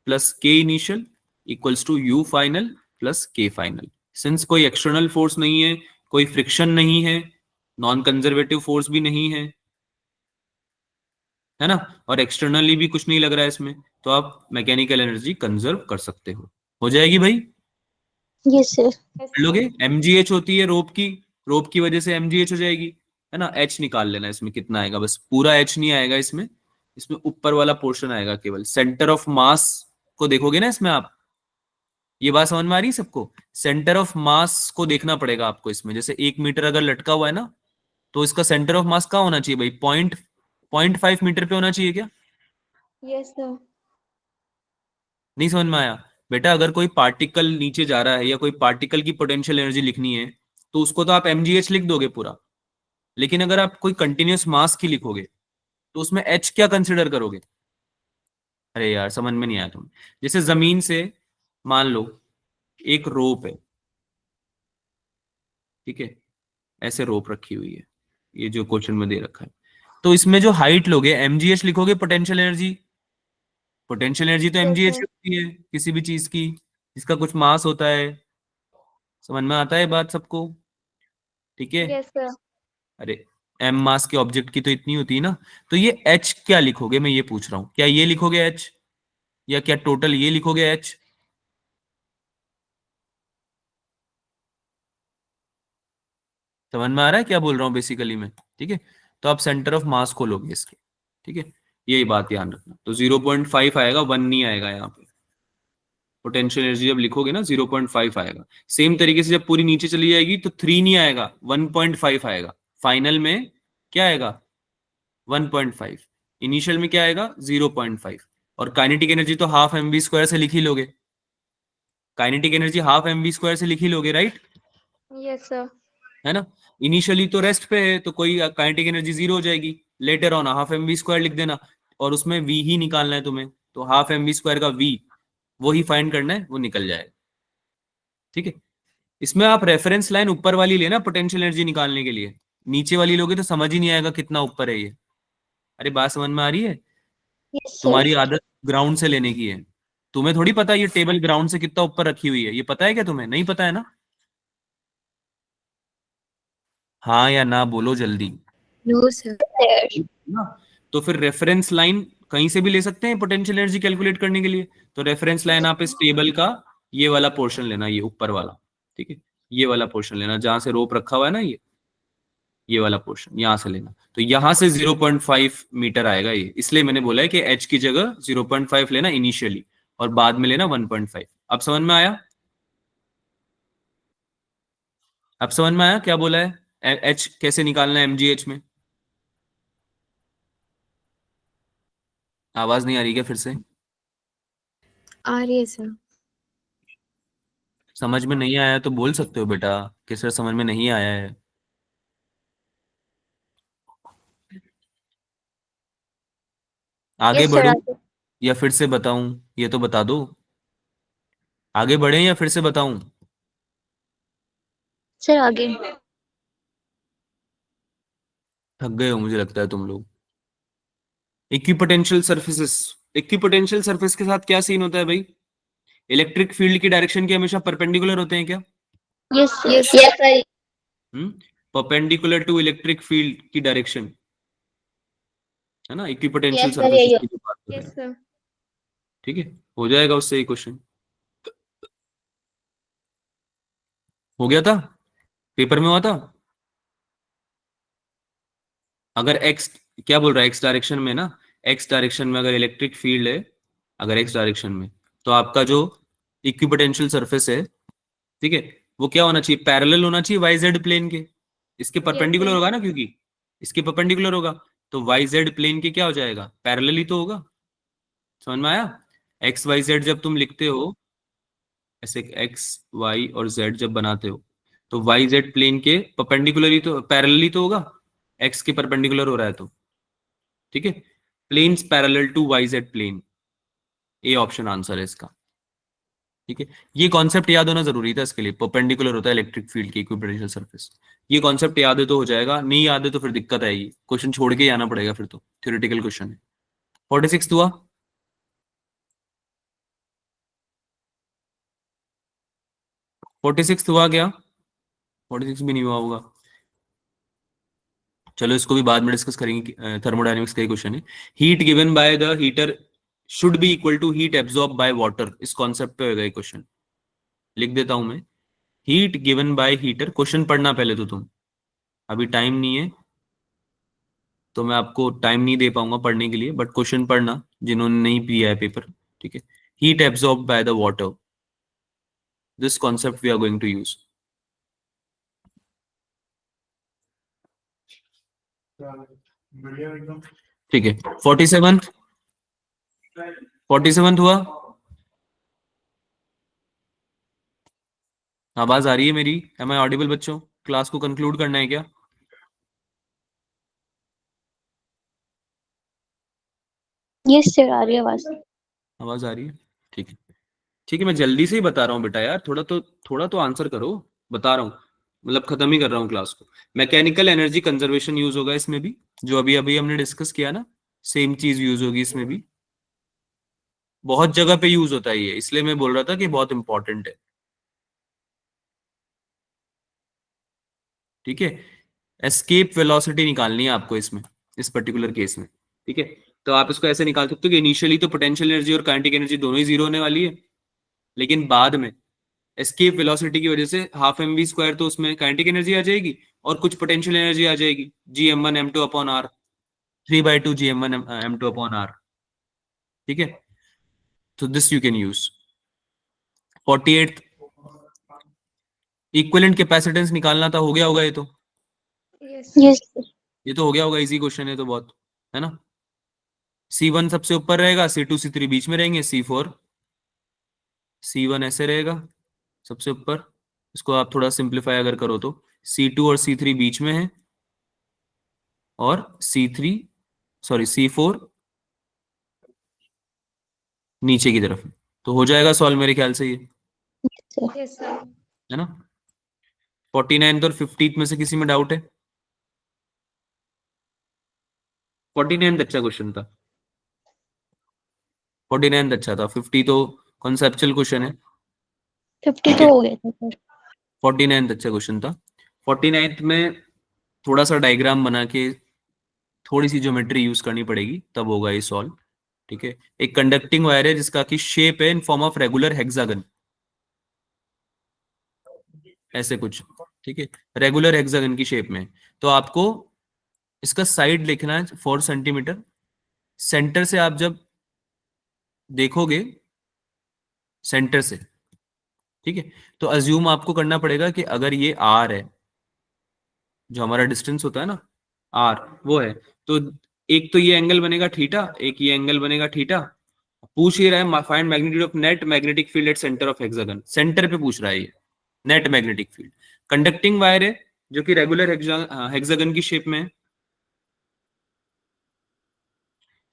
plus K initial equals to U final plus K final. Since कोई एक्सटर्नल फोर्स नहीं है, कोई फ्रिक्शन नहीं है, नॉन कंजर्वेटिव फोर्स भी नहीं है ना, और एक्सटर्नली भी कुछ नहीं लग रहा है इसमें, तो आप मैकेनिकल एनर्जी कंजर्व कर सकते हो जाएगी भाई। Yes sir. Yes, लोगे sir. mgh होती है रोप की वजह से mgh हो जाएगी, है ना। h निकाल लेना इसमें कितना आएगा, बस पूरा h नहीं आएगा इसमें, इसमें ऊपर वाला पोर्शन आएगा, केवल सेंटर ऑफ मास को देखोगे ना इसमें आप। ये बात समझ में आ रही है सबको, सेंटर ऑफ मास को देखना पड़ेगा आपको इसमें। जैसे 1 मीटर अगर लटका हुआ है ना, तो इसका सेंटर ऑफ मास कहाँ होना चाहिए भाई, 0.5 मीटर पे होना चाहिए क्या। Yes, sir. नहीं समझ में आया बेटा। अगर कोई पार्टिकल नीचे जा रहा है या कोई पार्टिकल की पोटेंशियल एनर्जी लिखनी है तो उसको तो आप mgh लिख दोगे पूरा, लेकिन अगर आप कोई कंटिन्यूअस मास की लिखोगे तो उसमें h क्या कंसिडर करोगे। अरे यार समझ में नहीं आया तुम्हें। जैसे जमीन से मान लो एक रोप है, ठीक है, ऐसे रोप रखी हुई है, ये जो क्वेश्चन में दे रखा है, तो इसमें जो हाइट लोगे mgh लिखोगे पोटेंशियल एनर्जी। पोटेंशियल एनर्जी तो Yes, mgh sir. होती है किसी भी चीज की जिसका कुछ मास होता है। समझ में आता है बात सबको, ठीक है। Yes, sir. अरे एम मास के ऑब्जेक्ट की तो इतनी होती है ना, तो ये एच क्या लिखोगे मैं ये पूछ रहा हूं, क्या ये लिखोगे एच, या क्या टोटल ये लिखोगे एच। समझ में आ रहा है क्या बोल रहा हूँ बेसिकली मैं, ठीक है। तो आप सेंटर ऑफ मास खोलोगे इसके, ठीक है, यही बात ध्यान रखना। तो 0.5 आएगा, 1 नहीं आएगा यहाँ पे। पोटेंशियल एनर्जी जब लिखोगे ना 0.5 आएगा। सेम तरीके से जब पूरी नीचे चली जाएगी तो 3 नहीं आएगा, 1.5 आएगा। फाइनल में क्या आएगा 1.5, इनिशियल में क्या आएगा 0.5। और काइनेटिक एनर्जी तो हाफ mv² से लिख ही लोगे, काइनेटिक एनर्जी हाफ mv² से लिख ही लोगे, राइट, Yes, sir. है ना। इनिशियली तो रेस्ट पे है तो कोई काइनेटिक एनर्जी 0 हो जाएगी, लेटर ऑन हाफ mv² लिख देना, और उसमें v ही निकालना है तुम्हें, तो हाफ mv² का v वो ही फाइंड करना है, वो निकल जाएगा, ठीक है। इसमें आप रेफरेंस लाइन ऊपर वाली लेना पोटेंशियल एनर्जी निकालने के लिए, नीचे वाली लोगे तो समझ ही नहीं आएगा कितना ऊपर है ये। अरे बात समझ में आ रही है, यस सर। तुम्हारी आदत ग्राउंड से लेने की है, तुम्हें थोड़ी पता ये टेबल ग्राउंड से कितना ऊपर रखी हुई है, ये पता है क्या तुम्हें, नहीं पता है ना। हाँ या ना बोलो जल्दी No, sir. ना। तो फिर रेफरेंस लाइन कहीं से भी ले सकते हैं पोटेंशियल एनर्जी कैलकुलेट करने के लिए। तो रेफरेंस लाइन आप इस टेबल का ये वाला पोर्शन लेना, ये ऊपर वाला, ठीक है, ये वाला पोर्शन लेना जहां से रोप रखा हुआ है ना, ये वाला पोर्शन यहां से लेना। तो यहां से 0.5 मीटर आएगा ये, इसलिए मैंने बोला है कि h की जगह 0.5 लेना इनिशियली और बाद में लेना 1.5। अब समझ में आया, अब समझ में आया क्या बोला है, h कैसे निकालना है mgh में। आवाज नहीं आ रही क्या फिर से, आ रही है सर। समझ में नहीं आया तो बोल सकते हो बेटा कि सर समझ में नहीं आया है। आगे यस सर। बढ़ो आगे। या फिर से बताऊं, ये तो बता दो, आगे बढ़े या फिर से बताऊं। सर आगे। थक गए हो मुझे लगता है तुम लोग। इक्विपोटेंशियल सर्फेसेस, इक्विपोटेंशियल सरफेस के साथ क्या सीन होता है भाई, इलेक्ट्रिक फील्ड की डायरेक्शन के हमेशा परपेंडिकुलर होते हैं क्या। Yes sir. Yes, yes sir. Perpendicular to electric field की डायरेक्शन, है ना, इक्विपोटेंशियल यस सर सर्फेसेस यही। की जो बात कर रहे Yes, हैं, sir. ठीक है। हो जाएगा उससे ही क्वेश्चन, हो गया था, पेपर में हुआ था। अगर एक्स, क्या बोल रहा है एक्स डायरेक्शन में ना, एक्स डायरेक्शन में अगर इलेक्ट्रिक फील्ड है, अगर एक्स डायरेक्शन में, तो आपका जो इक्विपोटेंशियल सरफेस है, ठीक है, वो क्या होना चाहिए, पैरेलल होना चाहिए वाई जेड प्लेन के, इसके Yes, परपेंडिकुलर sir. होगा ना, क्योंकि इसके परपेंडिकुलर होगा। तो वाई जेड प्लेन के क्या हो जाएगा, पैरेलल ही तो होगा। समझ में आया? एक्स वाई जेड जब तुम लिखते हो ऐसे, एक्स वाई और जेड जब बनाते हो तो वाई जेड प्लेन के परपेंडिकुलर ही तो, पैरेलल ही तो होगा, एक्स के परपेंडिकुलर हो रहा है तो। ठीक है, planes parallel to Y Z plane, A option answer है इसका। ठीक है, ये कॉन्सेप्ट याद होना जरूरी था इसके लिए, परपेंडिकुलर होता है इलेक्ट्रिक फील्ड की इक्विपोटेंशियल सरफेस। ये कॉन्सेप्ट याद है तो हो जाएगा, नहीं याद है तो फिर दिक्कत आएगी, क्वेश्चन छोड़ के ही आना पड़ेगा फिर तो, थ्योरेटिकल क्वेश्चन है। 46 हुआ? 46 हुआ क्या? 46 भी नहीं हुआ होगा, चलो इसको भी बाद में डिस्कस करेंगे। थर्मोडायनेमिक्स का ही क्वेश्चन है। Heat given by the heater should be equal to heat absorb by water, इस कॉन्सेप्ट पे होगा ये क्वेश्चन। लिख देता हूं मैं, heat given by heater. Question पढ़ना पहले तो तुम, अभी टाइम नहीं है तो मैं आपको टाइम नहीं दे पाऊंगा पढ़ने के लिए, बट क्वेश्चन पढ़ना जिन्होंने नहीं पिया है पेपर। ठीक है, heat absorb by the water, this concept we are going to use. ठीक है, 47 हुआ? आवाज आ रही है मेरी? एम आई ऑडिबल बच्चों? क्लास को कंक्लूड करना है क्या? यस सर, आ रही है आवाज। आवाज आ रही है? ठीक है, ठीक है, मैं जल्दी से ही बता रहा हूँ बेटा यार, थोड़ा तो आंसर करो। बता रहा हूँ, मतलब खत्म ही कर रहा हूँ क्लास को। मैकेनिकल एनर्जी कंजर्वेशन यूज होगा इसमें भी, जो अभी अभी हमने डिस्कस किया ना, सेम चीज यूज होगी इसमें भी। बहुत जगह पे यूज होता है ये, इसलिए मैं बोल रहा था कि बहुत इंपॉर्टेंट है। ठीक है, एस्केप वेलोसिटी निकालनी है आपको इसमें, इस पर्टिकुलर केस में। ठीक है, तो आप इसको ऐसे निकाल सकते हो कि इनिशियली तो पोटेंशियल एनर्जी और काइनेटिक एनर्जी दोनों ही जीरो होने वाली है, लेकिन बाद में एस्केप वेलोसिटी की वजह से हाफ एम वी स्क्वायर तो उसमें काइनेटिक एनर्जी आ जाएगी और कुछ पोटेंशियल एनर्जी आ जाएगी, G M one M two upon R, 3/2 G M one M two upon R. ठीक है, तो this you can use. 48 equivalent capacitance निकालना था, हो गया होगा ये तो? Yes yes sir. सर। ये तो हो गया होगा, इजी क्वेश्चन है तो बहुत, है ना। C1 सबसे ऊपर रहेगा, C2 C3 बीच में रहेंगे, C4 C1 ऐसे रहेगा सबसे ऊपर। इसको आप थोड़ा सिंप्लीफाई अगर करो तो C2 और C3 बीच में है, और C4 नीचे की तरफ है। तो हो जाएगा सॉल्व मेरे ख्याल से ये, सर। Yes sir. है ना। 49 और 50 में से किसी में डाउट है? 49 अच्छा क्वेश्चन था, 49 अच्छा था, 50 तो कॉन्सेप्चुअल क्वेश्चन है। 50 ठीक तो है, हो गया था सर। 49 अच्छा क्वेश्चन था। 49 में थोड़ा सा डायग्राम बना के थोड़ी सी ज्योमेट्री यूज करनी पड़ेगी, तब होगा ये सॉल्व। ठीक है, एक कंडक्टिंग वायर है जिसका की शेप है in form of regular hexagon, ऐसे कुछ। ठीक है, रेगुलर हेक्सागन की शेप में। तो आपको इसका साइड लिखना है 4 सेंटीमीटर। सेंटर से आप जब देखोगे, सेंटर से, ठीक है, तो अज्यूम आपको करना पड़ेगा कि अगर ये आर है, जो हमारा डिस्टेंस होता है ना आर, वो है, तो एक तो ये एंगल बनेगा थीटा, एक ये एंगल बनेगा थीटा। पूछ ही रहा है find magnitude of net magnetic field at centre of hexagon, centre पे पूछ रहा है ये net magnetic field. Conducting wire है जो कि रेगुलर हेक्सागन की शेप में है,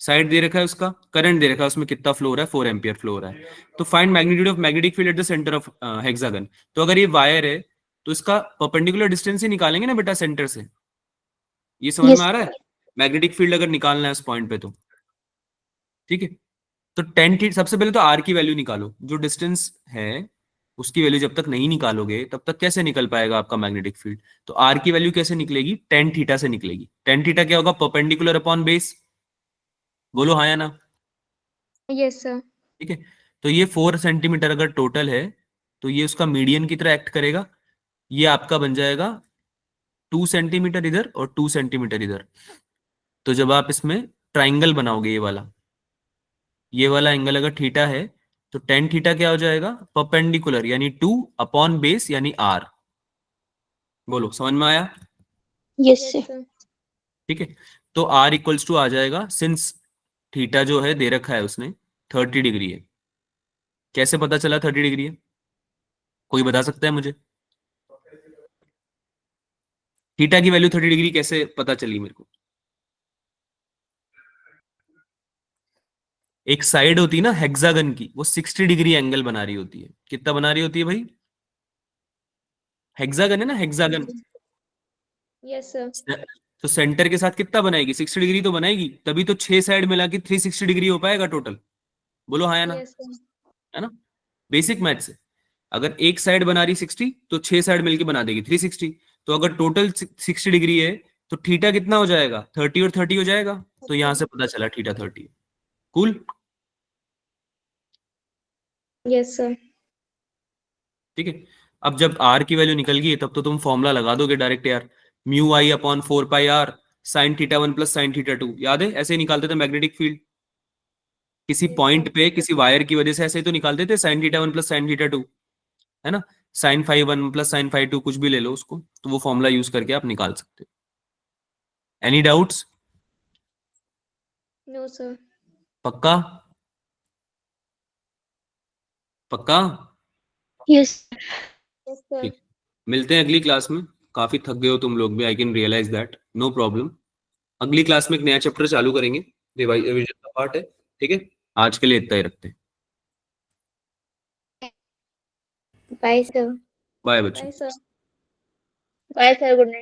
साइड दे रखा है उसका, करंट दे रखा है उसमें कितना फ्लो हो रहा है, 4 एम्पियर फ्लो हो रहा है। तो find magnitude of magnetic field at the centre of hexagon. तो अगर ये वायर है तो इसका परपेंडिकुलर डिस्टेंस ही निकालेंगे ना बेटा सेंटर से। ये समझ में यस आ रहा है? मैग्नेटिक फील्ड अगर निकालना है उस पॉइंट पे तो, ठीक है, तो टेन थीटा, सबसे पहले तो आर की वैल्यू निकालो, जो डिस्टेंस है उसकी वैल्यू जब तक नहीं निकालोगे तब तक कैसे निकल पाएगा आपका मैग्नेटिक फील्ड। तो आर की वैल्यू कैसे निकलेगी, टेन थीटा से निकलेगी। टेन थीटा क्या होगा, परपेंडिकुलर अपॉन बेस, बोलो हाँ या ना। Yes sir. ठीक है, तो ये 4 सेंटीमीटर अगर टोटल है तो ये उसका मीडियन की तरह एक्ट करेगा। ये आपका बन जाएगा 2 सेंटीमीटर इधर और 2 सेंटीमीटर इधर। तो जब आप इसमें ट्राइंगल बनाओगे, ये वाला एंगल अगर थीटा है तो टेन थीटा क्या हो जाएगा, परपेंडिकुलर यानी 2 अपॉन बेस यानी आर। बोलो समझ में आया? Yes yes sir. ठीक है, तो r इक्वल्स टू आ जाएगा, सिंस थीटा जो है दे रखा है उसने 30 डिग्री है। कैसे पता चला 30 डिग्री है? कोई बता सकता है मुझे? थीटा की वैल्यू 30 डिग्री कैसे पता चली मेरे को? एक साइड होती है ना हेक्सागन की, वो 60 डिग्री एंगल बना रही होती है। कितना बना रही होती है भाई? हेक्सागन है ना, हेक्सागन। Yes, sir. तो सेंटर के साथ कितना बनाएगी? 60 डिग्री तो बनाएगी, तभी तो 6 साइड मिला के 360 डिग्री हो पाएगा टोटल। बोलो हाँ या ना? Yes, sir. है ना? बेसिक मैथ से अगर एक साइड बना रही 60 तो 6 साइड मिलके बना देगी 360। तो अगर टोटल 60 डिग्री है तो थीटा कितना हो जाएगा? 30 और 30 हो जाएगा। तो यहां से पता चला थीटा 30 है। कूल? Yes, sir. ठीक है। अब जब r की वैल्यू निकल गई है तब तो तुम फॉर्मूला लगा दोगे डायरेक्ट यार, म्यू आई अपॉन 4 पाई r sign theta 1 plus sine theta 2। याद है ऐसे ही निकालते थे मैग्नेटिक फील्ड? किसी Yes, पॉइंट sir. पे किसी वायर की वजह से ऐसे ही तो निकालते थे, sine theta 1 plus sine theta 2, है ना? Sine five 1 plus sine five 2 कुछ भी ले लो उसको, तो वो फॉर्मूला यूज करके आप निकाल सकते हो। Any doubts? No, sir. पक्का? पक्का? यस। Yes, sir. ठीक, मिलते हैं अगली क्लास में। काफी थक गए हो तुम लोग भी, I can realise that, no problem. अगली क्लास में एक नया चैप्टर चालू करेंगे, रिवीजन का पार्ट है। ठीक है, आज के लिए इतना ही रखते हैं। Bye sir. बाय बच्चों। Bye, sir. Bye sir, good night.